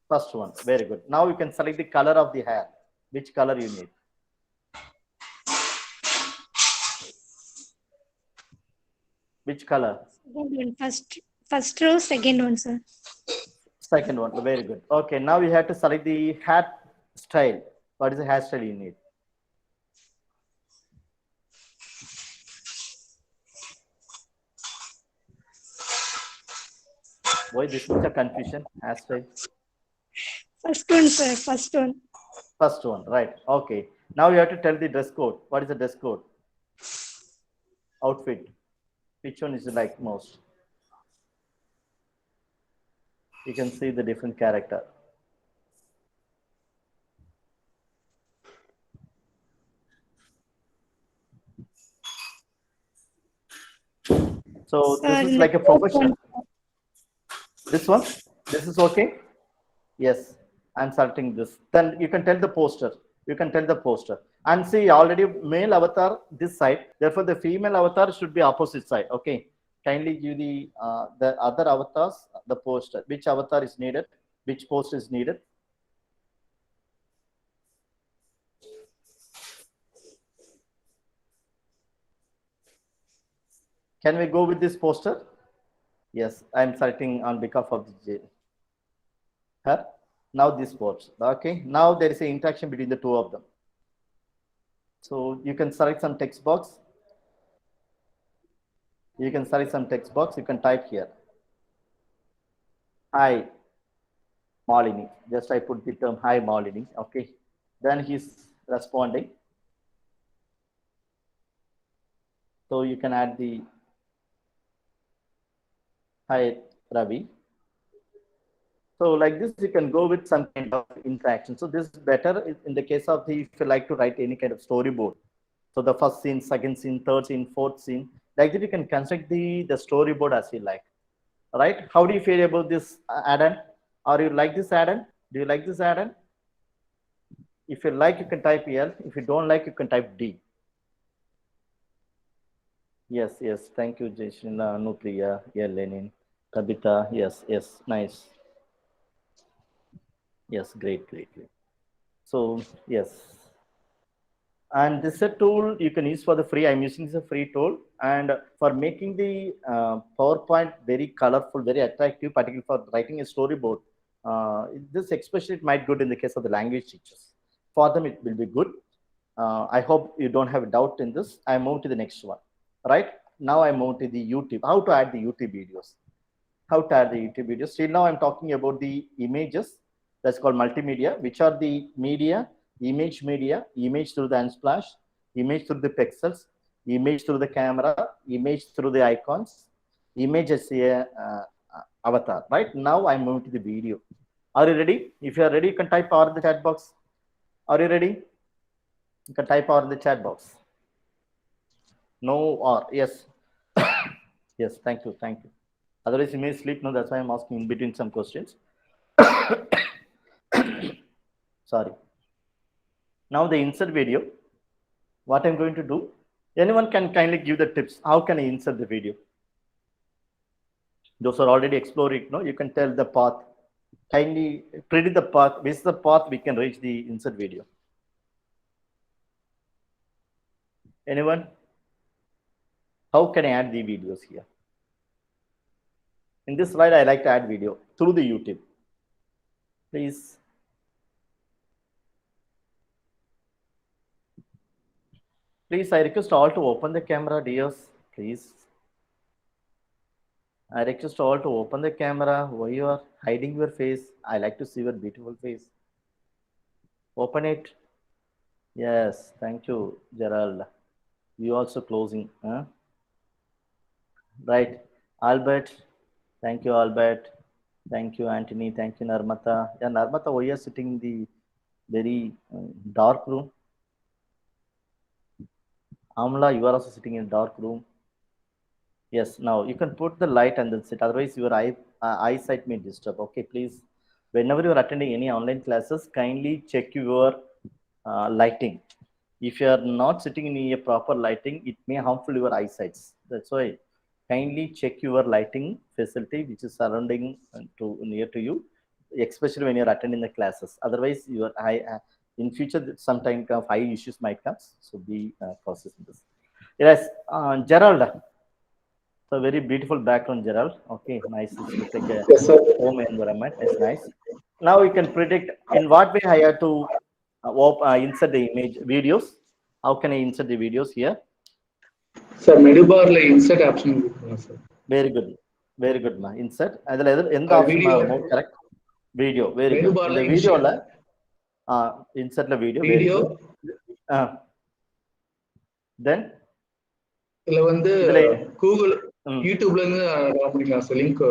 First one, very good. Now you can select the color of the hair. Which color you need? Which color? Second one. First row, second one, sir. Second one, very good. Okay, now you have to select the hair style. What is the hairstyle you need? Why this much a confusion? Hairstyle. First one, sir. First one. First one, right. Okay. Now you have to tell the dress code. What is the dress code? Outfit. Which one is you like most? You can see the different character. So this is like a professional. This one? This is okay? Yes, I'm selecting this. Then you can tell the poster. You can tell the poster. And see, already male avatar this side. Therefore, the female avatar should be opposite side. Okay. Kindly give the other avatars the poster. Which avatar is needed? Which poster is needed? Can we go with this poster? Yes, I'm selecting on behalf of the her. Now this poster. Okay. Now there is an interaction between the two of them. So you can select some text box. You can select some text box. You can type here. Hi, Malini. Just I put the term hi, Malini. Okay. Then he's responding. So you can add the hi, Ravi. So like this, you can go with some kind of interaction. So this is better in the case of the, if you like to write any kind of storyboard. So the first scene, second scene, third scene, fourth scene, like that you can construct the storyboard as you like, right? How do you feel about this add-on? Or you like this add-on? Do you like this add-on? If you like, you can type L. If you don't like, you can type D. Yes, yes. Thank you, Jaishrina, Anupriya, yeah, Lenin, Tabitha. Yes, yes. Nice. Yes, great, great, great. So, yes. And this is a tool you can use for the free. I'm using this a free tool. And for making the PowerPoint very colorful, very attractive, particularly for writing a storyboard, this especially it might good in the case of the language teachers. For them, it will be good. I hope you don't have a doubt in this. I move to the next one, right? Now I move to the YouTube. How to add the YouTube videos? How to add the YouTube videos? Still now I'm talking about the images. That's called multimedia, which are the media, image through the Unsplash, image through the pixels, image through the camera, image through the icons, image as a avatar. Right now, I'm moving to the video. Are you ready? If you are ready, you can type R in the chat box. Are you ready? You can type R in the chat box. No or yes. Yes, thank you, thank you. Otherwise, you may sleep. No, that's why I'm asking in between some questions. Sorry. Now the insert video. What I'm going to do, anyone can kindly give the tips. How can I insert the video? Those are already exploring, no? You can tell the path. Kindly predict the path. Which is the path we can reach the insert video? Anyone? How can I add the videos here? In this slide, I like to add video through the YouTube. Please. Please, I request all to open the camera, dears. Please. I request all to open the camera. Why you are hiding your face? I like to see your beautiful face. Open it. Yes, thank you, Gerald. You also closing. Huh? Right. Albert. Thank you, Albert. Thank you, Anthony. Thank you, Narmata. Yeah, Narmata, why you are sitting in the very dark room? Amla, you are also sitting in a dark room. Yes, now you can put the light and then sit. Otherwise, your eyesight may disturb. Okay, please. Whenever you are attending any online classes, kindly check your lighting. If you are not sitting in a proper lighting, it may harmful your eyesight. That's why kindly check your lighting facility which is surrounding near to you, especially when you are attending the classes. Otherwise, your eye in future some kind of eye issues might come. So be cautious in this. Yes, Gerald. So very beautiful background, Gerald. Okay, nice. It looks like a Yes, sir. home environment. It's nice. Now you can predict in what way I have to insert the image videos. How can I insert the videos here? Sir, menu bar la insert option இருக்குங்க sir. Very good. Very good, ma. Insert. அதில் எந்த option Video. more correct? Video. Very Menu good. bar இந்த la வீடியோல insertல video. Very video. good. Then இதுல வந்து இதுல Google யூடியூப்ல இருந்து டவுன்லோட் பண்ணிக்கலாம் சார் லிங்க்.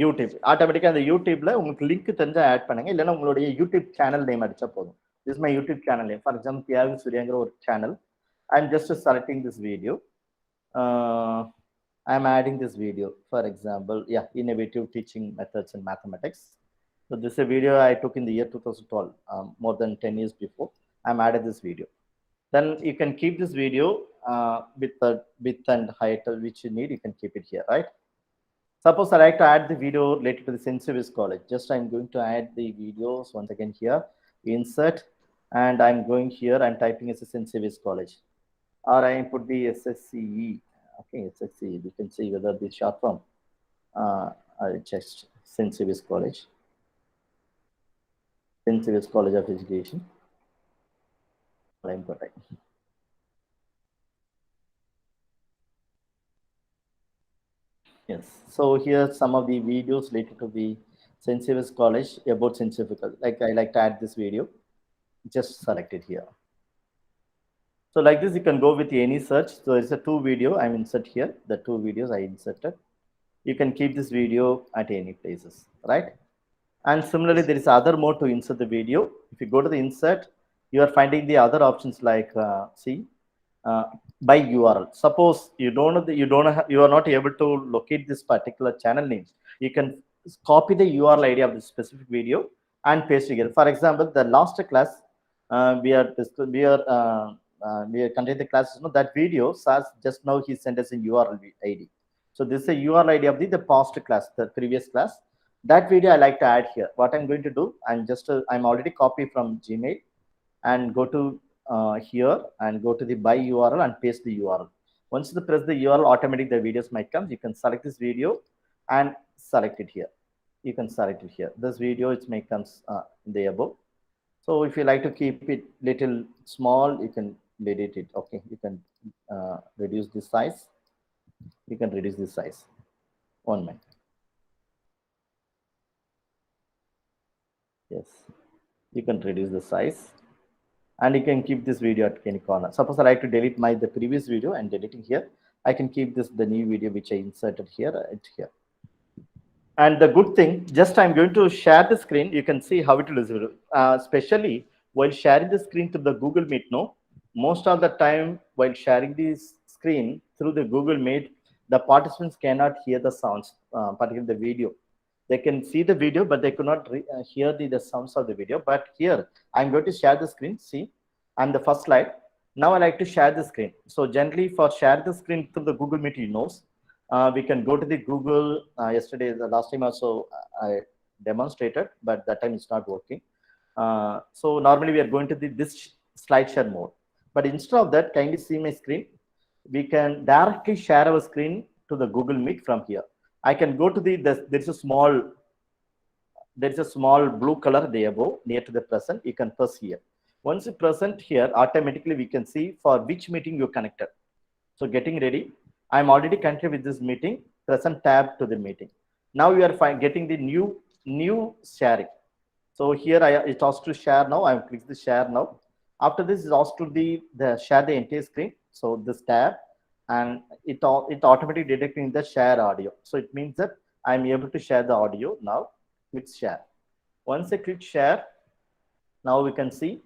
யூடியூப் ஆட்டோமேட்டிக்கா அந்த யூடியூப்ல உங்களுக்கு லிங்க் தெரிஞ்சா ஆட் பண்ணுங்க, இல்லைன்னா உங்களுடைய யூடியூப் சேனல் நேம் அடிச்சா போதும். This my YouTube channel name. For example Thiyagu சூர்யாங்கிற ஒரு channel. I am just selecting this video. I am adding this video. For example, yeah, innovative teaching methods in mathematics. So this is a video I took in the year 2012, more than 10 years before. I'm added this video. Then you can keep this video with the width and height which you need. You can keep it here, right? Suppose I like to add the video related to the St. Xavier's College. Just I'm going to add the videos once again here. Insert, and I'm going here and typing as a St. Xavier's College, or I put the SSCE. Okay, SSCE. You can see whether the short form. I just St. Xavier's College. St. Xavier's College of Education. I'm correct. Yes. So here some of the videos related to the St. Xavier's College about St. Xavier's. Like I like to add this video. Just select it here. So like this, you can go with any search. So it's a 2 video. I'm insert here. The 2 videos I inserted. You can keep this video at any places, right? And similarly, there is other mode to insert the video. If you go to the insert, you are finding the other options like by URL. Suppose you are not able to locate this particular channel name. You can copy the URL ID of the specific video and paste it here. For example, the last class we are conducting the class. That video says just now he sent us a URL ID. So this is a URL ID of the past class, the previous class. That video I like to add here. What I'm going to do, I'm already copy from Gmail and go to here and go to the by URL and paste the URL. Once you press the URL, automatically the videos might come. You can select this video and select it here. You can select it here. This video it may comes in the above. So if you like to keep it little small, you can edit it. Okay, you can reduce the size. You can reduce the size. 1 minute. Yes, you can reduce the size, and you can keep this video at any corner. Suppose I like to delete the previous video and deleting here. I can keep this, the new video which I inserted here, here. And the good thing, just I'm going to share the screen. You can see how it will visible. Especially while sharing the screen through the Google Meet, most of the time while sharing this screen through the Google Meet, the participants cannot hear the sounds, particularly the video. They can see the video, but they could not hear the sounds of the video. But here, I'm going to share the screen. See, I'm the first slide. Now I like to share the screen. So generally for share the screen through the Google Meet, we can go to the Google. Yesterday, the last time also I demonstrated, but that time it's not working. So normally we are going to this slide share mode. But instead of that, kindly see my screen. We can directly share our screen to the Google Meet from here. I can go to there's a small blue color there above near to the present. You can press here. Once you present here, automatically we can see for which meeting you're connected. So getting ready. I'm already connected with this meeting. Present tab to the meeting. Now you are getting the new sharing. So here it asks to share now. I'm click the share now. After this is asked to share the entire screen. So this tab, and it automatically detecting the share audio. So it means that I'm able to share the audio now. Click share. Once I click share, now we can see.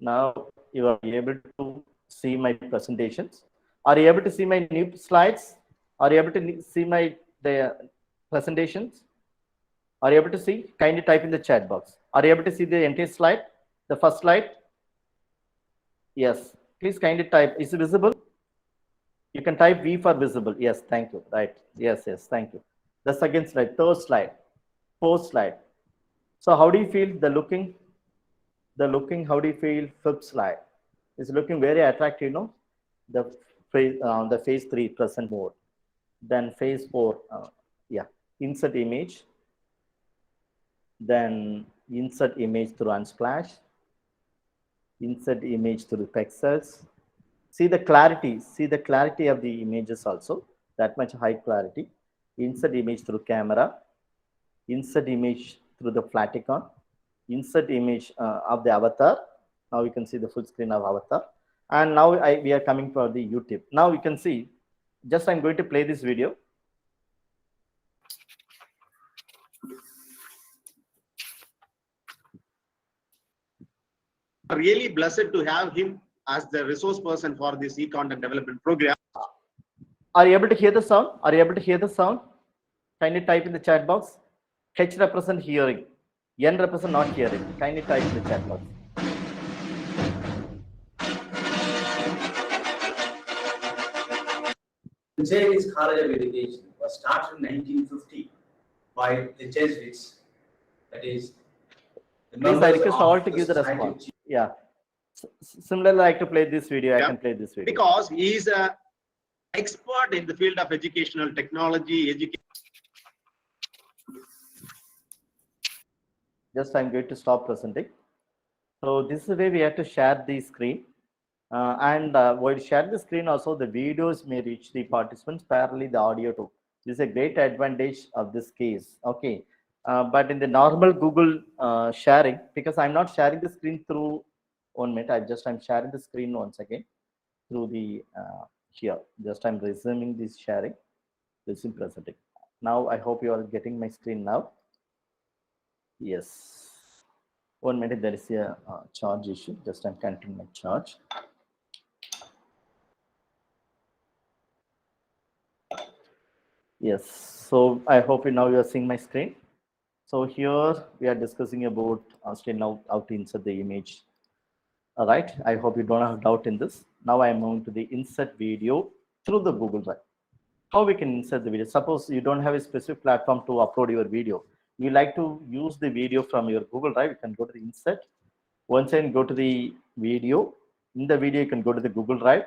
Now you are able to see my presentations. Are you able to see my new slides? Are you able to see the presentations? Are you able to see? Kindly type in the chat box. Are you able to see the entire slide? The first slide? Yes. Please kindly type. Is it visible? You can type V for visible. Yes, thank you. Right. Yes, thank you. The second slide, third slide, fourth slide. So how do you feel the looking? How do you feel? Fifth slide. It's looking very attractive, The phase 3 present mode. Then phase 4, insert image. Then insert image through Unsplash. Insert image through pixels. See the clarity of the images also, that much high clarity. Insert image through camera. Insert image through the flat icon. Insert image of the avatar. Now you can see the full screen of avatar. And now we are coming for the YouTube. Now you can see, just I'm going to play this video. Really blessed to have him as the resource person for this e-content development program. Are you able to hear the sound? Kindly type in the chat box. H represent hearing. N represent not hearing. Kindly type in the chat box. Japanese College of Education was started in 1950 by the Jesuits. That is, please, I request all to give the response. Yeah. Similarly, I like to play this video. I can play this video. Because he is an expert in the field of educational technology, Just I'm going to stop presenting. So this is the way we have to share the screen. While sharing the screen also, the videos may reach the participants, parallelly the audio too. This is a great advantage of this case. Okay. But in the normal Google sharing, because I'm not sharing the screen through 1 minute, I'm sharing the screen once again through the here. Just I'm resuming this sharing, resume presenting. Now I hope you are getting my screen now. Yes. 1 minute, there is a charge issue. Just I'm counting my charge. Yes. So I hope now you are seeing my screen. So here we are discussing about how to insert the image. All right. I hope you don't have doubt in this. Now I am moving to the insert video through the Google Drive. How we can insert the video? Suppose you don't have a specific platform to upload your video. You like to use the video from your Google Drive. You can go to the insert. Once again, go to the video. In the video, you can go to the Google Drive.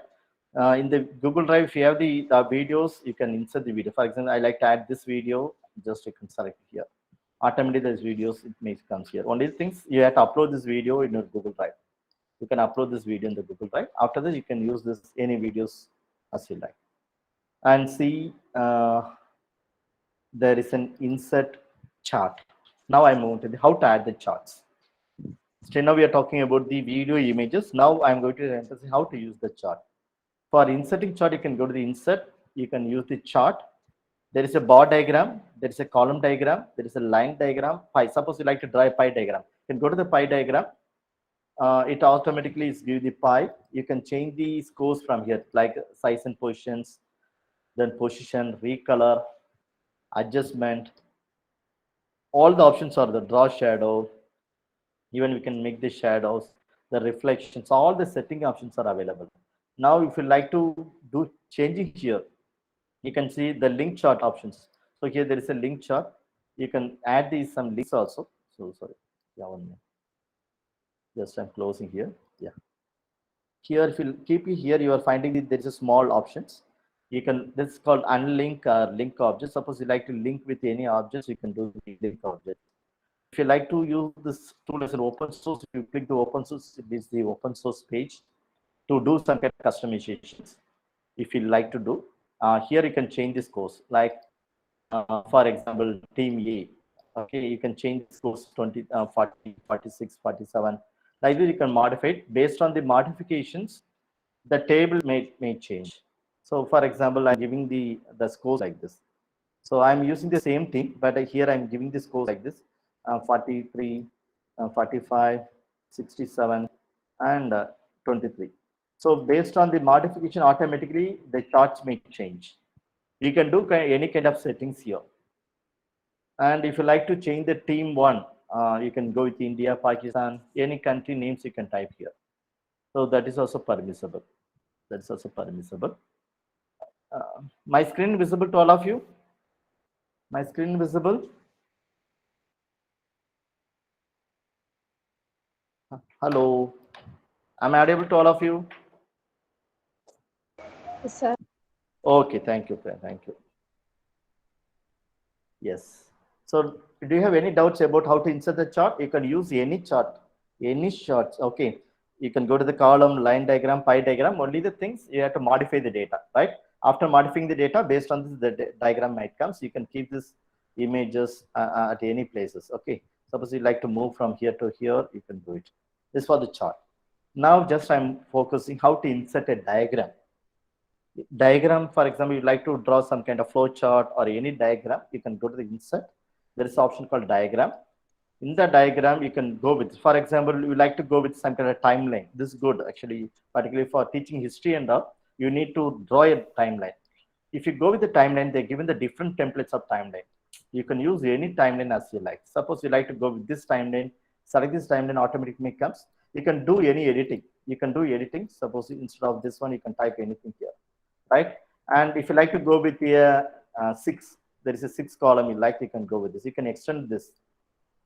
In the Google Drive, if you have the videos, you can insert the video. For example, I like to add this video. Just you can select it here. Automatically, there's videos. It may come here. Only things you have to upload this video in your Google Drive. You can upload this video in the Google Drive. After this, you can use this any videos as you like. And see, there is an insert chart. Now I'm moving to how to add the charts. So now we are talking about the video images. Now I'm going to emphasize how to use the chart. For inserting chart, you can go to the insert. You can use the chart. There is a bar diagram. There is a column diagram. There is a line diagram. Pie. Suppose you like to draw a pie diagram. You can go to the pie diagram. It automatically is give the pie. You can change the scores from here, like size and positions, then position, recolor, adjustment. All the options are the draw shadow. Even we can make the shadows, the reflections, all the setting options are available. Now, if you like to do changing here, you can see the link chart options. So here there is a link chart. You can add these some links also. So sorry, yeah, 1 minute. Just I'm closing here. Yeah. Here, if you keep it here, you are finding that there is a small options. You can, this is called unlink link object. Suppose you like to link with any objects, you can do the link object. If you like to use this tool as an open source, if you click the open source, it is the open source page to do some kind of customizations. If you like to do, here you can change this course. Like, for example, team A. Okay, you can change this course 20, 40, 46, 47. Like this, you can modify it based on the modifications. The table may change. So, for example, I'm giving the scores like this. So I'm using the same thing, but here I'm giving the scores like this. 43, 45, 67, and 23. So based on the modification, automatically the charts may change. You can do any kind of settings here. And if you like to change the team one, you can go with India, Pakistan, any country names you can type here. So that is also permissible. That is also permissible. My screen visible to all of you? My screen visible? Hello, am I audible to all of you? Yes, sir. Okay, thank you, thank you. Yes. So, do you have any doubts about how to insert the chart? You can use any chart, any charts. Okay, you can go to the column, line diagram, pie diagram. Only the things you have to modify the data, right? After modifying the data, based on this, the diagram might come. So you can keep this images at any places. Okay. Suppose you like to move from here to here, you can do it. This for the chart. Now, just I'm focusing how to insert a diagram. Diagram, for example, you like to draw some kind of flow chart or any diagram, you can go to the insert. There is an option called diagram. In the diagram, you can go with, for example, you like to go with some kind of timeline. This is good, actually, particularly for teaching history and all, you need to draw a timeline. If you go with the timeline, they're given the different templates of timeline. You can use any timeline as you like. Suppose you like to go with this timeline, select this timeline, automatically comes. You can do any editing. You can do editing. Suppose instead of this one, you can type anything here, right? And if you like to go with the 6, there is a 6 column you like, you can go with this. You can extend this,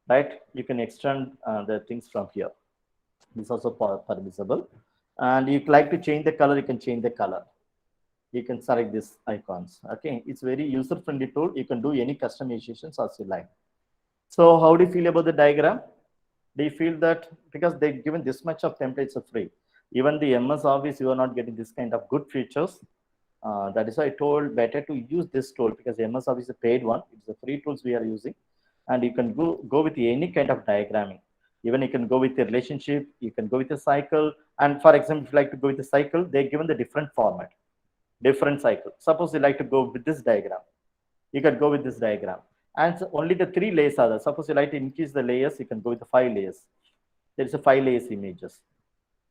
right? You can extend the things from here. This is also permissible. And if you like to change the color, you can change the color. You can select these icons. Okay, it's very user-friendly tool. You can do any customizations as you like. So how do you feel about the diagram? Do you feel that because they've given this much of templates for free, even the MS Office, you are not getting this kind of good features. That is why I told better to use this tool, because MS Office is a paid one. It's the free tools we are using. And you can go with any kind of diagramming. Even you can go with the relationship, you can go with the cycle. And for example, if you like to go with the cycle, they're given the different format, different cycle. Suppose you like to go with this diagram, you can go with this diagram. And so only the 3 layers are there. Suppose you like to increase the layers, you can go with the 5 layers. There is a 5 layers images.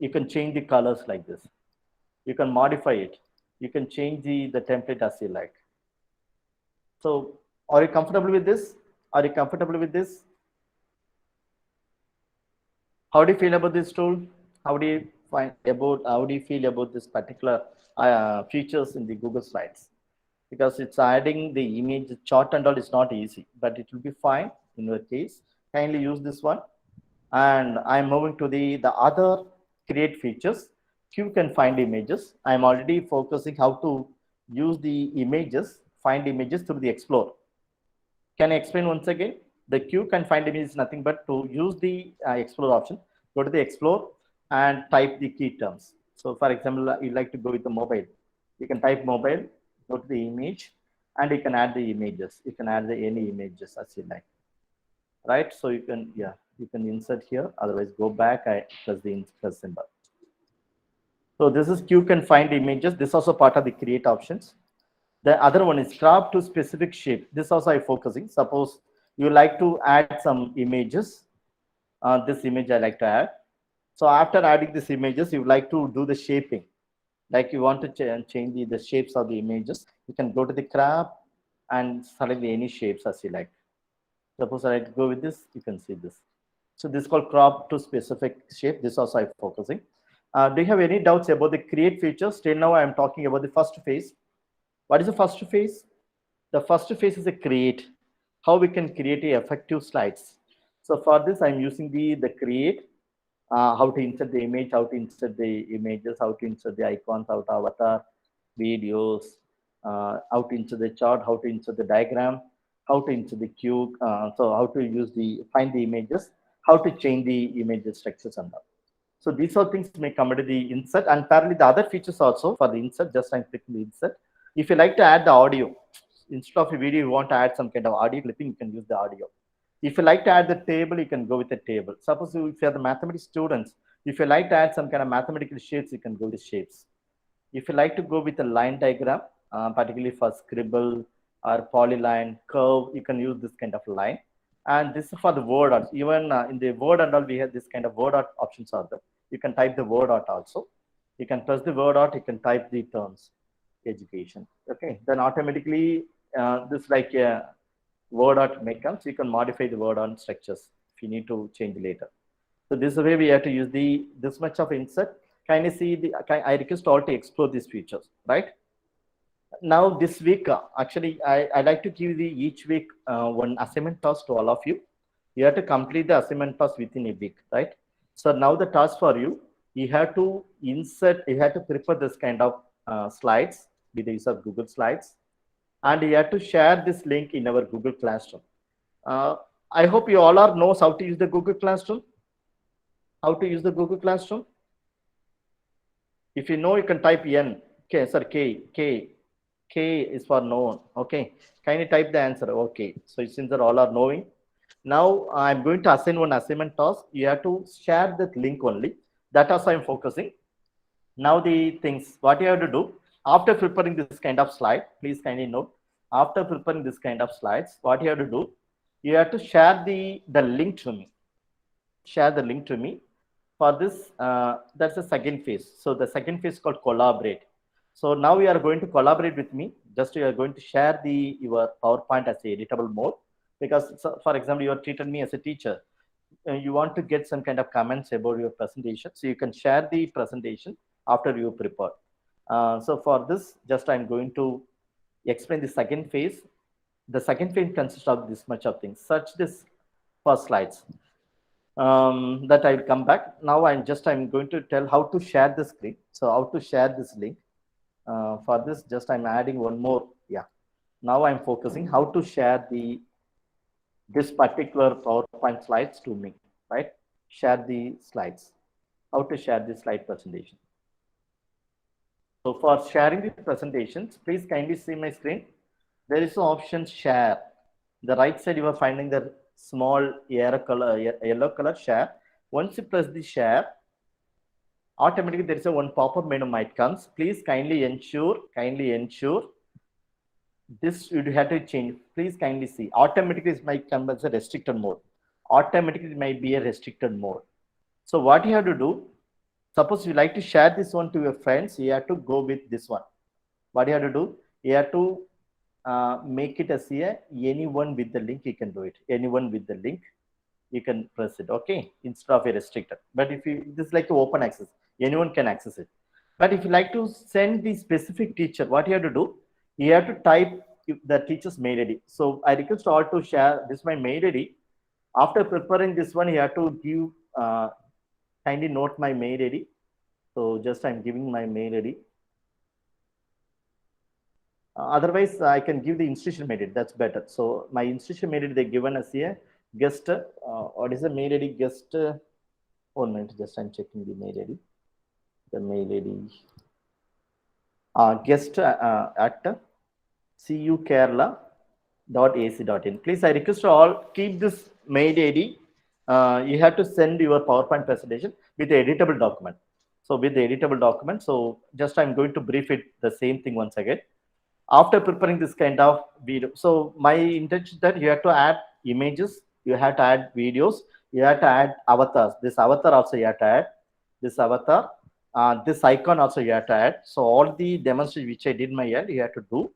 You can change the colors like this. You can modify it. You can change the template as you like. So are you comfortable with this? Are you comfortable with this? How do you feel about this tool? How do you feel about this particular features in the Google Slides? Because it's adding the image, the chart and all is not easy, but it will be fine in your case. Kindly use this one. And I'm moving to the other create features. You can find images. I'm already focusing how to use the images, find images through the Explore. Can I explain once again? The Q can find images is nothing but to use the Explore option. Go to the Explore and type the key terms. So for example, you like to go with the mobile. You can type mobile, go to the image, and you can add the images. You can add any images as you like, right? So you can, you can insert here. Otherwise, go back. I press the plus symbol. So this is you can find images. This is also part of the create options. The other one is crop to specific shape. This also I'm focusing. Suppose you like to add some images. This image I like to add. So after adding these images, you like to do the shaping. Like you want to change the shapes of the images. You can go to the crop and select any shapes as you like. Suppose I like to go with this, you can see this. So this is called crop to specific shape. This also I'm focusing. Do you have any doubts about the create features? Till now I am talking about the first phase. What is the first phase? The first phase is a create. How we can create a effective slides. So for this I'm using the create. How to insert the image, how to insert the images, how to insert the icons, how to avatar, videos, how to insert the chart, how to insert the diagram, how to insert the cube, so how to use find the images, how to change the image structures and all. So these all things may come into the insert, and parallelly the other features also for the insert, just I'm clicking the insert. If you like to add the audio, instead of a video, you want to add some kind of audio clipping, you can use the audio. If you like to add the table, you can go with the table. Suppose if you are the mathematics students, if you like to add some kind of mathematical shapes, you can go with shapes. If you like to go with a line diagram, particularly for scribble or polyline, curve, you can use this kind of line. And this is for the word art. Even in the word and all, we have this kind of word art options are there. You can type the word art also. You can press the word art, you can type the terms, education. Okay, then automatically this like a word art may come, so you can modify the word art structures if you need to change later. So this is the way we have to use this much of insert. Kindly see I request all to explore these features, right? Now this week, actually I like to give each week one assignment task to all of you. You have to complete the assignment task within a week, right? So now the task for you, you have to insert, you have to prepare this kind of slides with the use of Google Slides. And you have to share this link in our Google Classroom. I hope you all knows how to use the Google Classroom. How to use the Google Classroom? If you know, you can type N. Okay, sir, K is for known. Okay, kindly type the answer. Okay, so since all are knowing, now I'm going to assign one assignment task. You have to share that link only. That also I'm focusing. Now the things, what you have to do, after preparing this kind of slide, please kindly note, after preparing this kind of slides, what you have to do, you have to share the link to me. Share the link to me. For this, that's the second phase. So the second phase is called collaborate. So now you are going to collaborate with me. Just you are going to share your PowerPoint as a editable mode. Because, so for example, you are treated me as a teacher. You want to get some kind of comments about your presentation. So you can share the presentation after you prepare. So for this, just I'm going to explain the second phase. The second phase consists of this much of things, such this first slides. That I'll come back. Now I'm going to tell how to share the screen. So how to share this link. For this, just I'm adding one more. Yeah. Now I'm focusing how to share this particular PowerPoint slides to me, right? Share the slides. How to share the slide presentation. So for sharing the presentations, please kindly see my screen. There is an option share. The right side you are finding the small yellow color share. Once you press the share, automatically there is a one pop-up menu might comes. Please kindly ensure this you have to change. Please kindly see. Automatically it might come as a restricted mode. Automatically it might be a restricted mode. So what you have to do, suppose you like to share this one to your friends, you have to go with this one. What you have to do, you have to make it as anyone with the link, you can do it. Anyone with the link, you can press it, okay, instead of a restricted. But if this is like open access, anyone can access it. But if you like to send the specific teacher, what you have to do, you have to type the teacher's mail ID. So I request all to share this my mail ID. After preparing this one, you have to give, kindly note my mail ID. So just I'm giving my mail ID. Otherwise, I can give the institution mail ID. That's better. So my institution mail ID they given as a guest. What is the mail ID? Guest. 1 minute. Just I'm checking the mail ID. The mail ID. Guest at cukerala.ac.in. Please, I request all keep this mail ID. You have to send your PowerPoint presentation with the editable document. So with the editable document, so just I'm going to brief it the same thing once again. After preparing this kind of video, so my intention that you have to add images, you have to add videos, you have to add avatars. This avatar also you have to add. This avatar, this icon also you have to add. So all the demonstration which I did in my end, you have to do.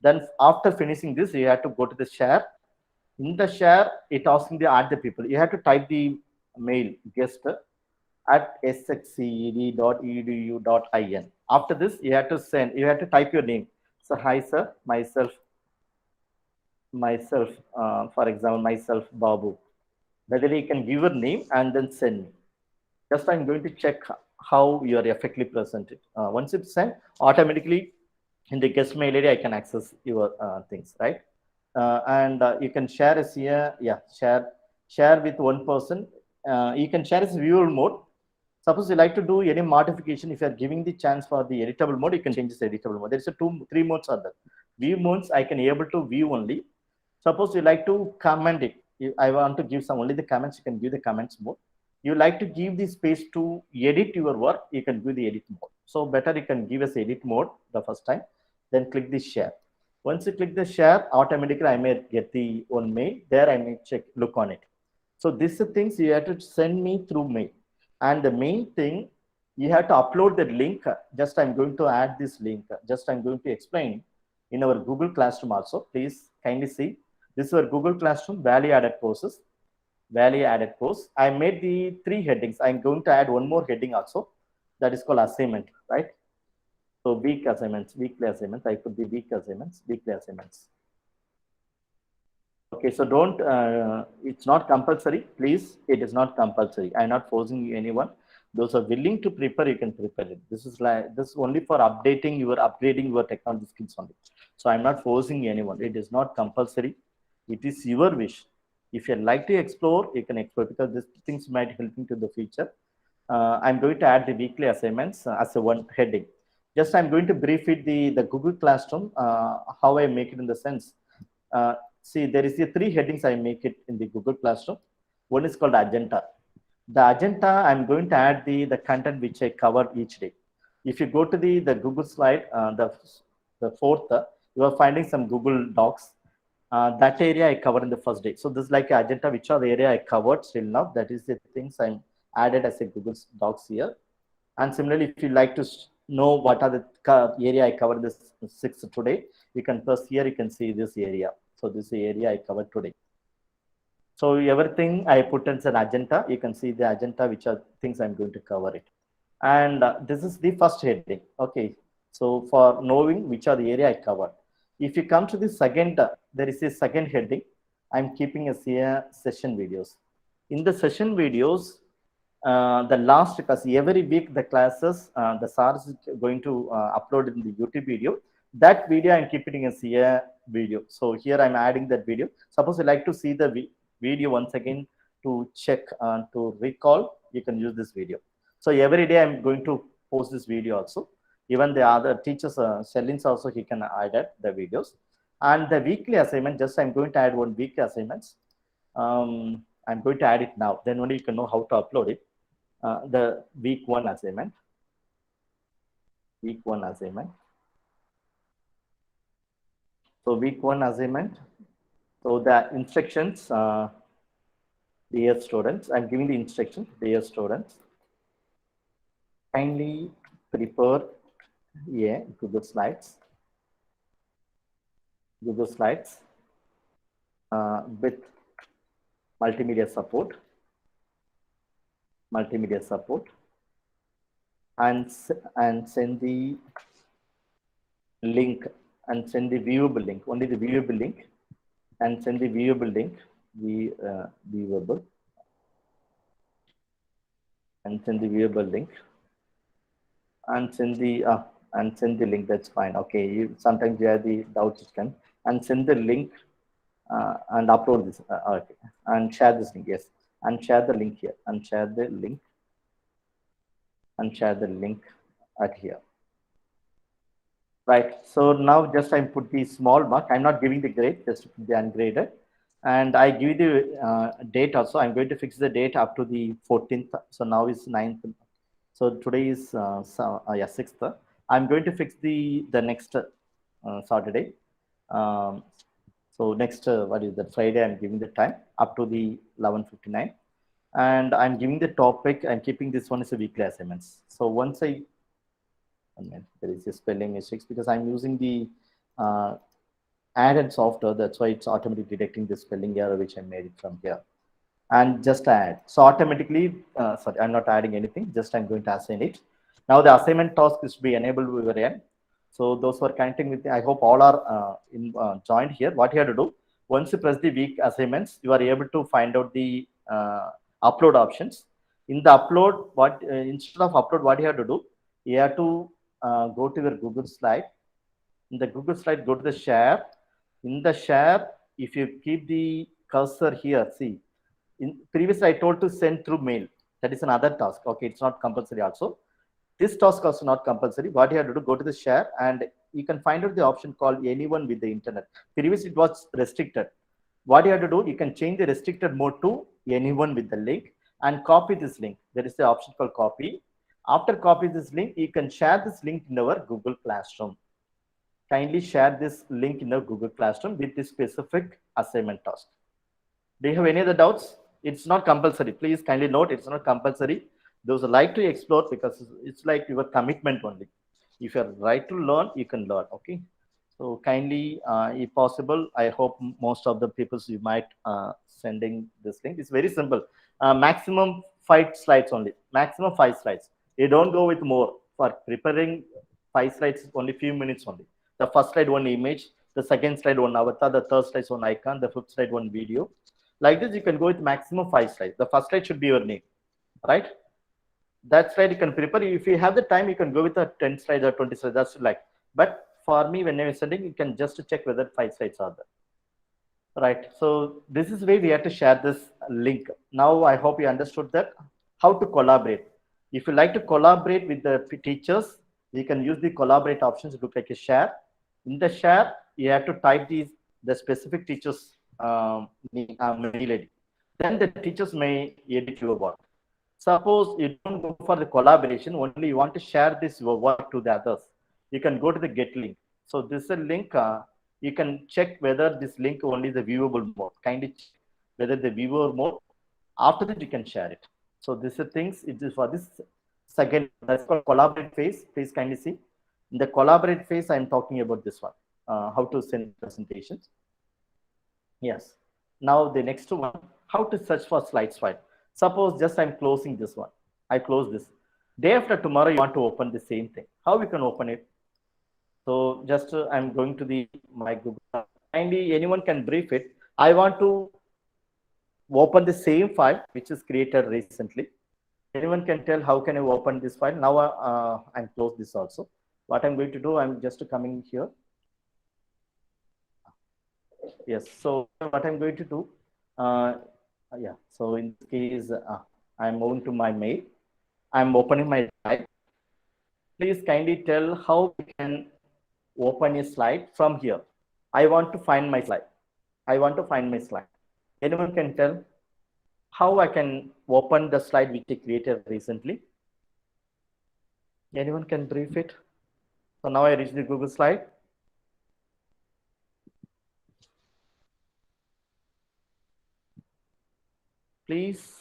Then after finishing this, you have to go to the share. In the share, it asking to add the people. You have to type the mail guest at sxced.edu.in. After this, you have to send, you have to type your name. So hi sir, myself, for example, myself, Babu. Whether you can give your name and then send me. Just I'm going to check how you are effectively presented. Once it's sent, automatically in the guest mail area, I can access your things, right? And you can share as here, yeah, share with one person. You can share as viewer mode. Suppose you like to do any modification, if you are giving the chance for the editable mode, you can change this editable mode. There's a 3 modes are there. View modes, I can able to view only. Suppose you like to comment it. I want to give some only the comments, you can give the comments mode. You like to give the space to edit your work, you can do the edit mode. So better you can give us edit mode the first time, then click the share. Once you click the share, automatically I may get the one mail. There I may check, look on it. So these are things you have to send me through mail. And the main thing, you have to upload the link. Just I'm going to add this link. Just I'm going to explain in our Google Classroom also. Please kindly see. This is our Google Classroom value added courses. Value added course. I made the 3 headings. I'm going to add one more heading also. That is called assignment, right? So week assignments, weekly assignments. I put the week assignments, weekly assignments. Okay, so don't, it's not compulsory. Please, it is not compulsory. I'm not forcing anyone. Those are willing to prepare, you can prepare it. This is only for updating upgrading your technology skills only. So I'm not forcing anyone. It is not compulsory. It is your wish. If you like to explore, you can explore because these things might help you to the future. I'm going to add the weekly assignments as a one heading. Just I'm going to brief it the Google Classroom, how I make it in the sense. See, there is the 3 headings I make it in the Google Classroom. One is called agenda. The agenda, I'm going to add the content which I cover each day. If you go to the Google slide, the 4th, you are finding some Google Docs. That area I covered in the first day. So this is like an agenda, which are the area I covered till now. That is the things I'm added as a Google Docs here. And similarly, if you like to know what are the area I covered this 6th today, you can press here, you can see this area. So this is the area I covered today. So everything I put as an agenda, you can see the agenda, which are things I'm going to cover it. And this is the first heading. Okay. So for knowing which are the area I covered. If you come to the second, there is a second heading. I'm keeping as here session videos. In the session videos, the last, because every week the classes, the SARS is going to upload in the YouTube video. That video I'm keeping as here video. So here I'm adding that video. Suppose you like to see the video once again to check to recall, you can use this video. So every day I'm going to post this video also. Even the other teachers, Shalins also, he can add the videos. And the weekly assignment, just I'm going to add one weekly assignments. I'm going to add it now. Then only you can know how to upload it. The week 1 assignment. Week 1 assignment. So week 1 assignment. So the instructions, dear students, I'm giving the instructions, dear students. Kindly prepare Google Slides. Google Slides with multimedia support. Multimedia support. And send the link and send the viewable link, only the viewable link, and send the viewable link, viewable, and send the viewable link, and send the link. That's fine. Okay, sometimes you have the doubts, you can, and send the link and upload this. Okay, and share this link. Yes, and share the link here, and share the link, and share the link at here. Right. So now just I put the small mark. I'm not giving the grade, just put the ungraded. And I give the date also. I'm going to fix the date up to the 14th. So now it's 9th. So today is 6th. I'm going to fix the next Saturday. Um, so next, what is that, Friday, I'm giving the time up to the 11:59. And I'm giving the topic, I'm keeping this one as a weekly assignments. So once I mean, there is a spelling mistakes because I'm using the added software. That's why it's automatically detecting the spelling error, which I made it from here. And just add. So automatically, sorry, I'm not adding anything, just I'm going to assign it. Now the assignment task is to be enabled over here. So those who are connecting with, I hope all are joined here. What you have to do, once you press the week assignments, you are able to find out the upload options. In the upload, instead of upload, what you have to do, you have to go to your Google slide. In the Google slide, go to the share. In the share, if you keep the cursor here, see, in previously I told to send through mail. That is another task. Okay, it's not compulsory also. This task also not compulsory. What you have to do, go to the share and you can find out the option called anyone with the internet. Previously it was restricted. What you have to do, you can change the restricted mode to anyone with the link and copy this link. There is the option called copy. After copy this link, you can share this link in our Google Classroom. Kindly share this link in the Google Classroom with this specific assignment task. Do you have any other doubts? It's not compulsory. Please kindly note, it's not compulsory. Those who like to explore, because it's like your commitment only. If you're right to learn, you can learn. Okay. So kindly, if possible, I hope most of the people you might sending this link. It's very simple. Maximum 5 slides only. Maximum 5 slides. You don't go with more. For preparing 5 slides, only few minutes only. The first slide, one image. The second slide, one avatar. The third slide, one icon. The fifth slide, one video. Like this, you can go with maximum 5 slides. The first slide should be your name, right? That slide you can prepare. If you have the time, you can go with a 10 slides or 20 slides. That's like. But for me, when I'm sending, you can just check whether 5 slides are there. Right. So this is where we have to share this link. Now I hope you understood that how to collaborate. If you like to collaborate with the teachers, you can use the collaborate options to look like a share. In the share, you have to type the specific teachers mail ID. Then the teachers may edit your work. Suppose you don't go for the collaboration, only you want to share this your work to the others. You can go to the get link. So this is a link. You can check whether this link only is a viewable mode. Kindly check whether the viewer mode. After that, you can share it. So this is things. It is for this second. That's called collaborate phase. Please kindly see. In the collaborate phase, I'm talking about this one. How to send presentations. Yes. Now the next one, how to search for slides file. Suppose just I'm closing this one. I close this. Day after tomorrow, you want to open the same thing. How we can open it? So just I'm going to my Google. Kindly, anyone can brief it. I want to open the same file which is created recently. Anyone can tell how can I open this file? Now I'm close this also. What I'm going to do, I'm just coming here. Yes. So what I'm going to do, yeah. So in this case, I'm moving to my mail. I'm opening my slide. Please kindly tell how we can open a slide from here. I want to find my slide. I want to find my slide. Anyone can tell how I can open the slide which I created recently? Anyone can brief it? So now I reach the Google slide. Please.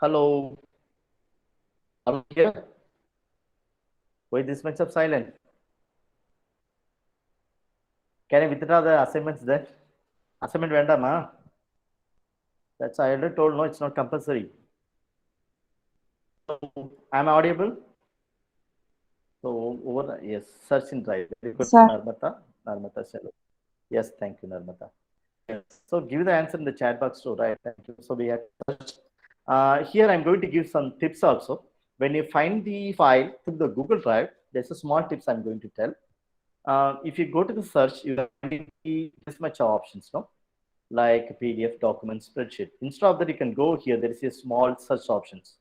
Hello. Are you here? Why this much of silence? Can I withdraw the assignments then? Assignment vendor, na? That's I already told, no, it's not compulsory. So, am I audible? So over, yes, search in drive. Very good, Narmata. Yes, thank you, Narmata. Yes. So give the answer in the chat box too, right? Thank you. So we have searched. Here I'm going to give some tips also. When you find the file through the Google Drive, there's a small tips I'm going to tell. If you go to the search, you can see this much options, no? Like PDF, document, spreadsheet. Instead of that, you can go here. There is a small search options.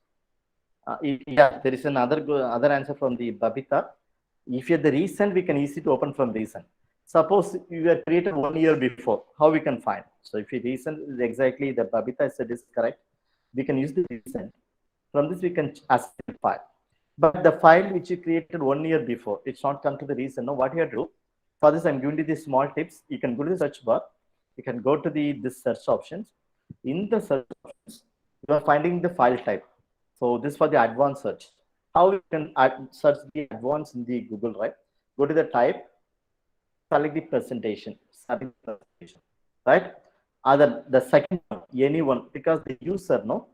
Yeah, there is another answer from the Babita. If you're the recent, we can easily to open from recent. Suppose you were created 1 year before, how we can find? So if the recent is exactly the Babita said is correct, we can use the recent. From this we can access the file. But the file which you created 1 year before, it's not come to the recent. No, what you have to do? For this, I'm giving you these small tips. You can go to the search bar. You can go to this search options. In the search options, you are finding the file type. So this for the advanced search. How you can search the advanced in the Google Drive? Go to the type, select the presentation, right? Other the second one, anyone, because the user know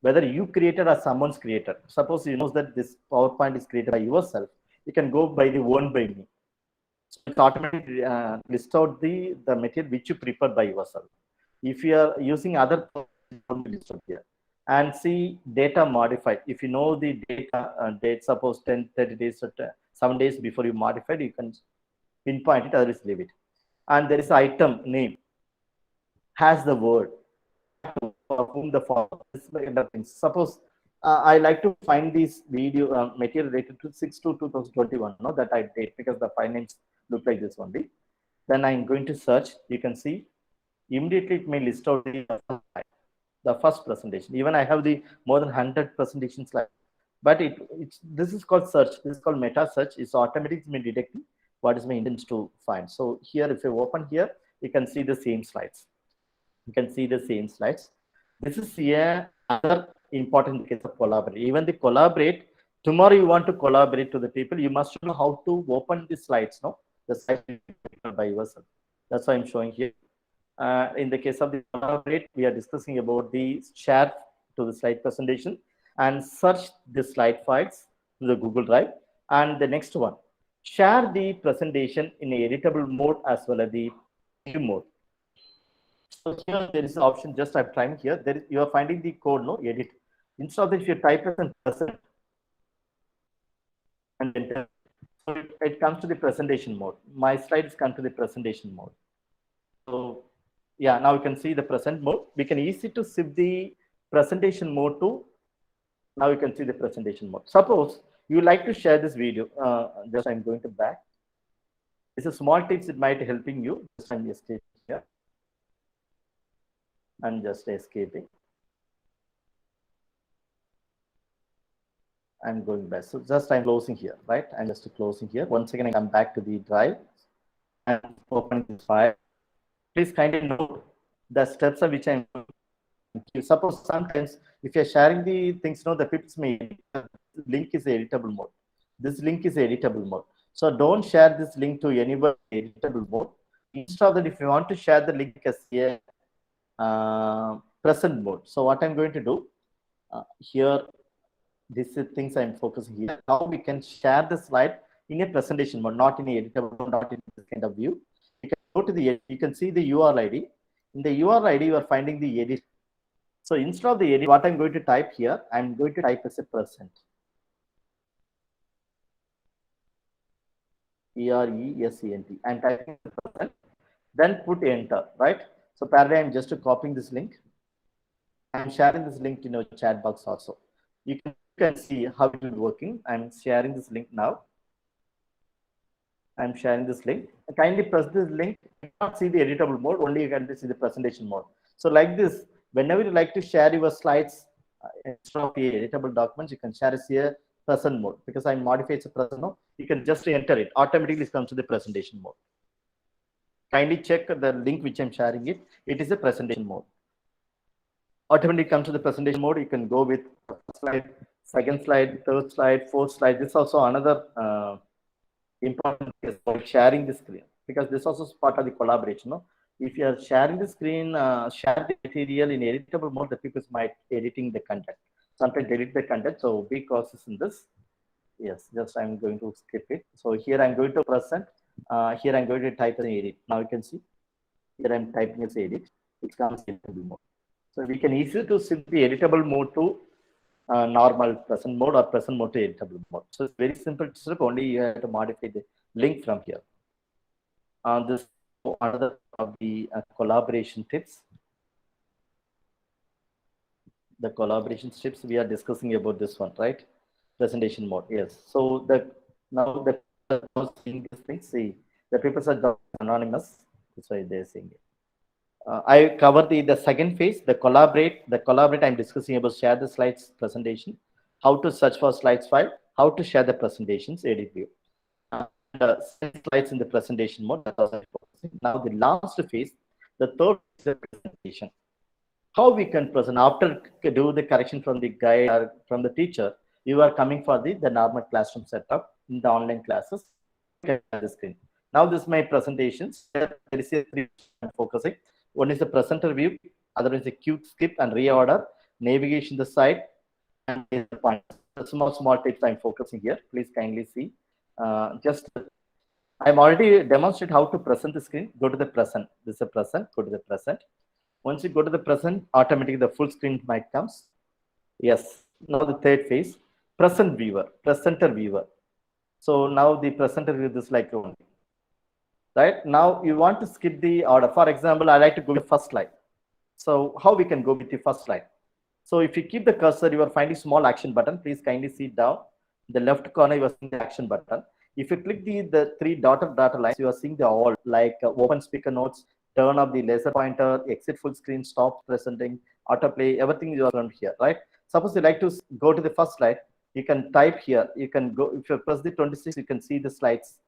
whether you created or someone's created. Suppose you know that this PowerPoint is created by yourself, you can go by the one by me. So it automatically list out the material which you prepared by yourself. If you are using other list out here and see data modified. If you know the date, suppose 10, 30 days, or 7 days before you modified, you can pinpoint it, otherwise leave it. And there is item name, has the word, for whom the form, this kind of things. Suppose I like to find this video material related to 6/2/2021, no, that I did because the file names look like this only. Then I'm going to search. You can see immediately it may list out the first presentation. Even I have the more than 100 presentation slides, but this is called search. This is called meta search. It's automatically detecting what is my intent to find. So here, if you open here, you can see the same slides. You can see the same slides. This is here another important case of collaborate. Even the collaborate, tomorrow you want to collaborate to the people, you must know how to open the slides, no? The slides by yourself. That's why I'm showing here. In the case of the collaborate, we are discussing about the share to the slide presentation and search the slide files to the Google Drive. And the next one, share the presentation in a editable mode as well as the view mode. So here there is an option, just I'm trying here. You are finding the code, no, edit. Instead of that, if you type it and present, and enter, so it comes to the presentation mode. My slides come to the presentation mode. So yeah, now you can see the present mode. We can easily to shift the presentation mode to, now you can see the presentation mode. Suppose you like to share this video. Just I'm going to back. It's a small tips, it might helping you. Just I'm escaping here. I'm just escaping. I'm going back. So just I'm closing here, right? I'm just closing here. Once again, I come back to the drive and open this file. Please kindly note the steps of which I'm going. Suppose sometimes if you're sharing the things, the people's may link is editable mode. This link is editable mode. So don't share this link to anyone editable mode. Instead of that, if you want to share the link as here, present mode. So what I'm going to do here, this is things I'm focusing here. Now we can share the slide in a presentation mode, not in a editable mode, not in this kind of view. You can go to you can see the URL ID. In the URL ID, you are finding the edit. So instead of the edit, what I'm going to type here, I'm going to type as a present. PRESENT. I'm typing present. Then put enter, right? So parallel, I'm just copying this link. I'm sharing this link in your chat box also. You can see how it is working. I'm sharing this link now. I'm sharing this link. Kindly press this link. You cannot see the editable mode, only you can see the presentation mode. So like this, whenever you like to share your slides instead of the editable documents, you can share it here present mode. Because I modify it to present mode, you can just enter it. Automatically it comes to the presentation mode. Kindly check the link which I'm sharing it. It is a presentation mode. Automatically comes to the presentation mode. You can go with slide, second slide, third slide, fourth slide. This is also another important case of sharing the screen, because this also is part of the collaboration. No? If you are sharing the screen, share the material in editable mode, the people might editing the content. Sometimes delete the content. So be cautious in this. Yes, just I'm going to skip it. So here I'm going to present. Here I'm going to type an edit. Now you can see here I'm typing as edit. It comes editable mode. So we can easily to shift the editable mode to normal present mode or present mode to editable mode. So it's very simple step. Only you have to modify the link from here. This another of the collaboration tips. The collaboration tips we are discussing about this one, right? Presentation mode. Yes. So now the seeing these things. See, The papers are anonymous. That's why they're saying it. I cover the second phase, the collaborate. The collaborate I'm discussing about share the slides presentation, how to search for slides file, how to share the presentations, edit view. Send slides in the presentation mode. That's also focusing. Now the last phase, the third is the presentation. How we can present after do the correction from the guide or from the teacher, you are coming for the normal classroom setup in the online classes. The screen. Now this is my presentations. There is a three I'm focusing. One is the presenter view, other is a quick skip and reorder, navigation the site, and the point. The small tips I'm focusing here. Please kindly see. Just I'm already demonstrated how to present the screen. Go to the present. This is a present. Go to the present. Once you go to the present, automatically the full screen mic comes. Yes. Now the third phase, present viewer, presenter viewer. So now the presenter view is like only. Right now you want to skip the order. For example, I like to go with the first slide. So how we can go with the first slide? So if you keep the cursor, you are finding small action button. Please kindly see down. In the left corner, you are seeing the action button. If you click the three dotted lines, you are seeing the all like open speaker notes, turn off the laser pointer, exit full screen, stop presenting, autoplay, everything is around here, right? Suppose you like to go to the first slide, you can type here. You can go, if you press the 26, you can see the slides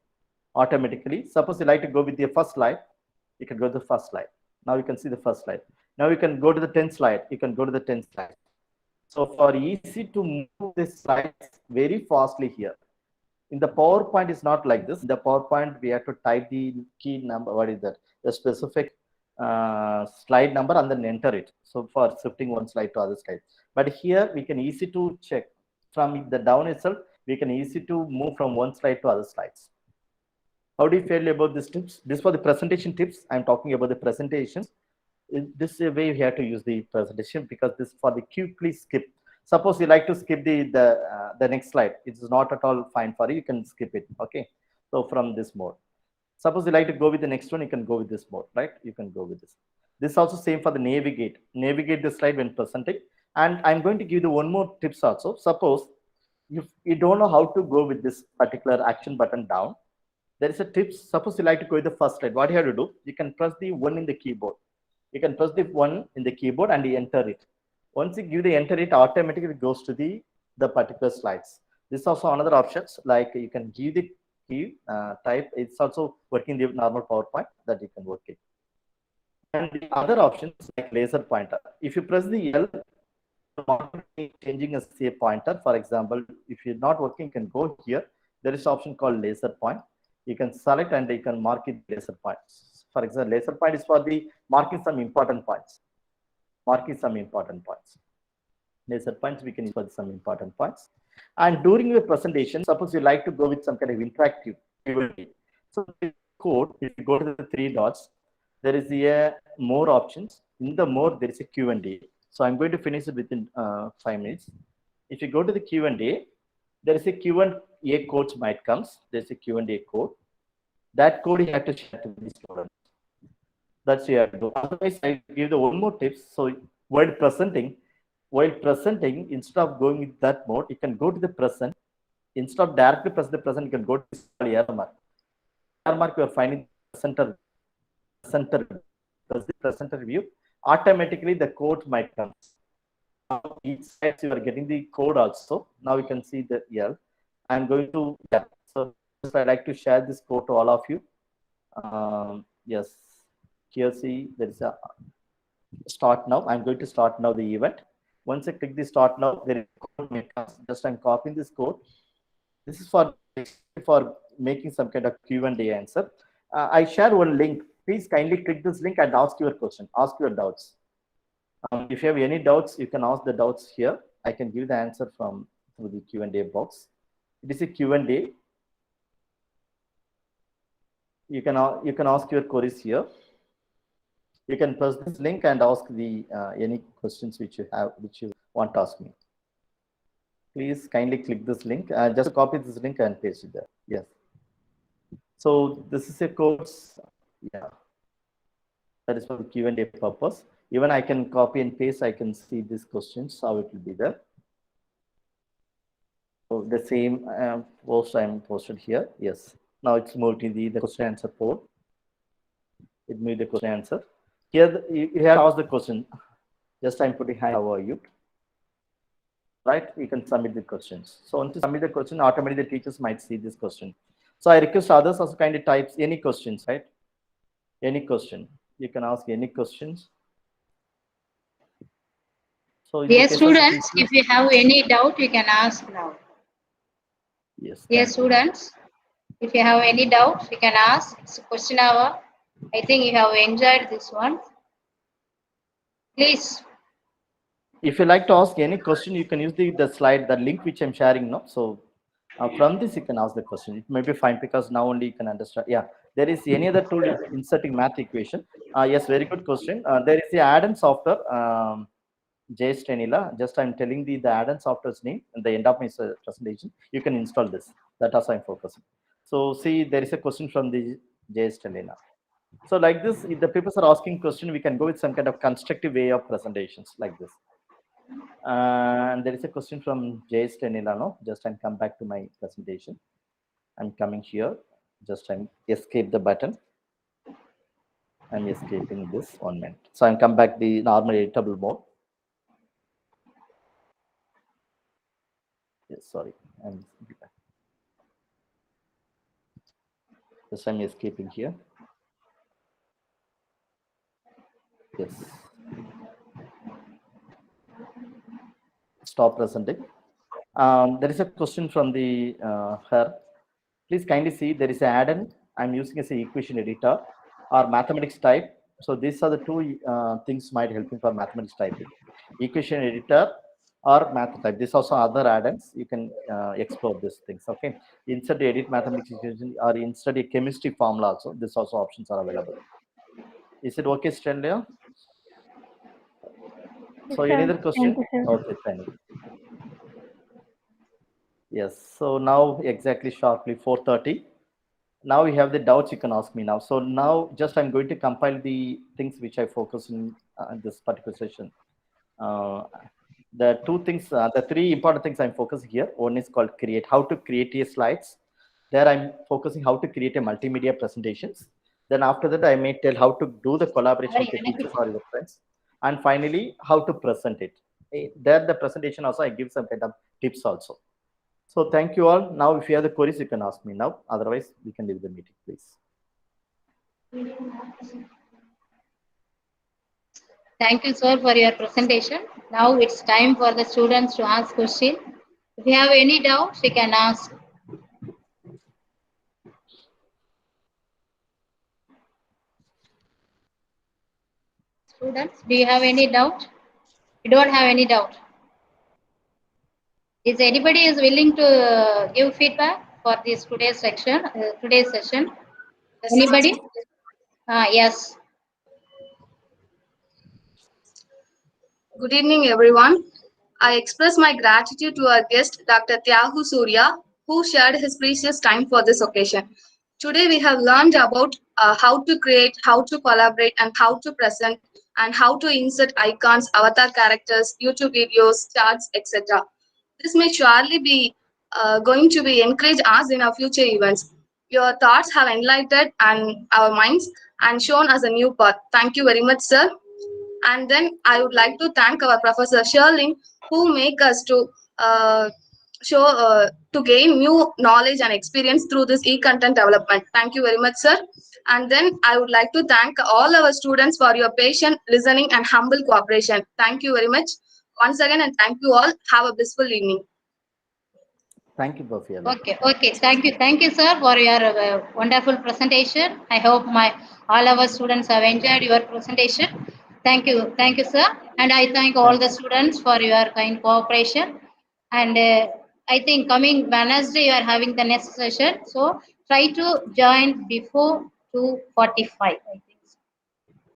automatically. Suppose you like to go with the first slide, you can go to the first slide. Now you can see the first slide. Now you can go to the 10th slide. You can go to the 10th slide. So for easy to move the slides very fastly here. In the PowerPoint, is not like this. In the PowerPoint, we have to type the key number. What is that? The specific slide number and then enter it. So for shifting one slide to other slide. But here we can easy to check from the down itself. We can easy to move from one slide to other slides. How do you feel about these tips? This for the presentation tips. I'm talking about the presentations. This is a way you have to use the presentation because this for the quickly skip. Suppose you like to skip the next slide. It is not at all fine for you. You can skip it. Okay. So from this mode. Suppose you like to go with the next one, you can go with this mode, right? You can go with this. This is also same for the navigate. Navigate the slide when presenting. And I'm going to give you one more tips also. Suppose if you don't know how to go with this particular action button down, there is a tips. Suppose you like to go with the first slide. What you have to do? You can press the one in the keyboard. You can press the one in the keyboard and you enter it. Once you give the enter, it automatically goes to the particular slides. This is also another options, like you can give the key type. It's also working the normal PowerPoint that you can work it. And the other options like laser pointer. If you press the L, changing as a pointer. For example, if you're not working, you can go here. There is an option called laser point. You can select and you can mark it laser points. For example, laser point is for the marking some important points. Marking some important points. Laser points we can use for some important points. And during your presentation, suppose you like to go with some kind of interactive Q&A. So the code, if you go to the three dots, there is a more options. In the more, there is a Q&A. So I'm going to finish it within 5 minutes. If you go to the Q&A, there is a Q&A code might comes. There's a Q&A code. That code you have to share to the students. That's you have to do. Otherwise, I give the one more tips. So while presenting, instead of going with that mode, you can go to the present. Instead of directly press the present, you can go to the arrow mark. Arrow mark, you are finding the center. Press the presenter view. Automatically, the code might come. Now, each side you are getting the code also. Now you can see the L. I'm going to so I like to share this code to all of you. Yes. Here see there is a start now. I'm going to start now the event. Once I click the start now, there is a code. Just I'm copying this code. This is for making some kind of Q&A answer. I share one link. Please kindly click this link and ask your question. Ask your doubts. If you have any doubts, you can ask the doubts here. I can give the answer through the Q&A box. It is a Q&A. You can ask your queries here. You can press this link and ask the any questions which you want to ask me. Please kindly click this link. Just copy this link and paste it there. Yes. So this is a course. Yeah. That is for the Q&A purpose. Even I can copy and paste. I can see these questions how it will be there. So the same post I am posted here. Yes. Now it's moved to the question answer poll. It made the question answer. Here you have to ask the question. Just I'm putting hi, how are you? Right? You can submit the questions. So once you submit the question, automatically the teachers might see this question. So I request others also kind of types any questions, right? Any question. You can ask any questions. So in the Dear case of students, teachers- if you have any doubt, you can ask now. Yes. Dear thank you. students, if you have any doubt, you can ask. It's a question hour. I think you have enjoyed this one. Please. If you like to ask any question, you can use the slide, the link which I'm sharing now. So from this, you can ask the question. It may be fine because now only you can understand. Yeah, there is any other tool inserting math equation. Yes, very good question. There is the add-on software, JS Tenila. Just I'm telling the add-on software's name at the end of my presentation. You can install this. That also I'm focusing. So see, there is a question from the JS Tenila. So like this, if the people are asking question, we can go with some kind of constructive way of presentations like this. And there is a question from JS Tenilano. Just I'm come back to my presentation. I'm coming here. Just I'm escape the button. I'm escaping this 1 minute. So I'm come back the normal editable mode. Yes, sorry. Just I'm escaping here. Yes. Stop presenting. There is a question from the her. Please kindly see there is an add-on I'm using as an equation editor or mathematics type. So these are the two things might help you for mathematics typing. Equation editor or math type. This also other add-ons. You can explore these things. Okay. Insert the edit mathematics equation or insert a chemistry formula also. This also options are available. Is it okay, Stanley? So any other question? Okay, thank you. Yes. So now exactly sharply 4:30. Now we have the doubts you can ask me now. So now just I'm going to compile the things which I focus in this particular session. The two things, the three important things I'm focusing here. One is called create, how to create a slides. There I'm focusing how to create a multimedia presentations. Then after that, I may tell how to do the collaboration with the teachers or your friends. And finally, how to present it. There the presentation also, I give some kind of tips also. So thank you all. Now, if you have the queries, you can ask me now. Otherwise, we can leave the meeting, please. Thank you, sir, for your presentation. Now it's time for the students to ask questions. If you have any doubts, you can ask. Students, do you have any doubt? You don't have any doubt. Is anybody is willing to give feedback for this today's section? Today's session? Anybody? Yes. Good evening, everyone. I express my gratitude to our guest, Dr. Tyagu Surya, who shared his precious time for this occasion. Today, we have learned about how to create, how to collaborate, and how to present, and how to insert icons, avatar characters, YouTube videos, charts, etc. This may surely be going to be encourage us in our future events. Your thoughts have enlightened our minds and shown us a new path. Thank you very much, sir. And then I would like to thank our Professor Sherling, who make us to to gain new knowledge and experience through this e-content development. Thank you very much, sir. And then I would like to thank all our students for your patient listening and humble cooperation. Thank you very much once again, and thank you all. Have a blissful evening. Thank you, Bafia. Okay. Thank you, sir, for your wonderful presentation. I hope all our students have enjoyed your presentation. Thank you, sir. And I thank all the students for your kind cooperation. And I think coming Wednesday you are having the next session. So try to join before 2:45. I think.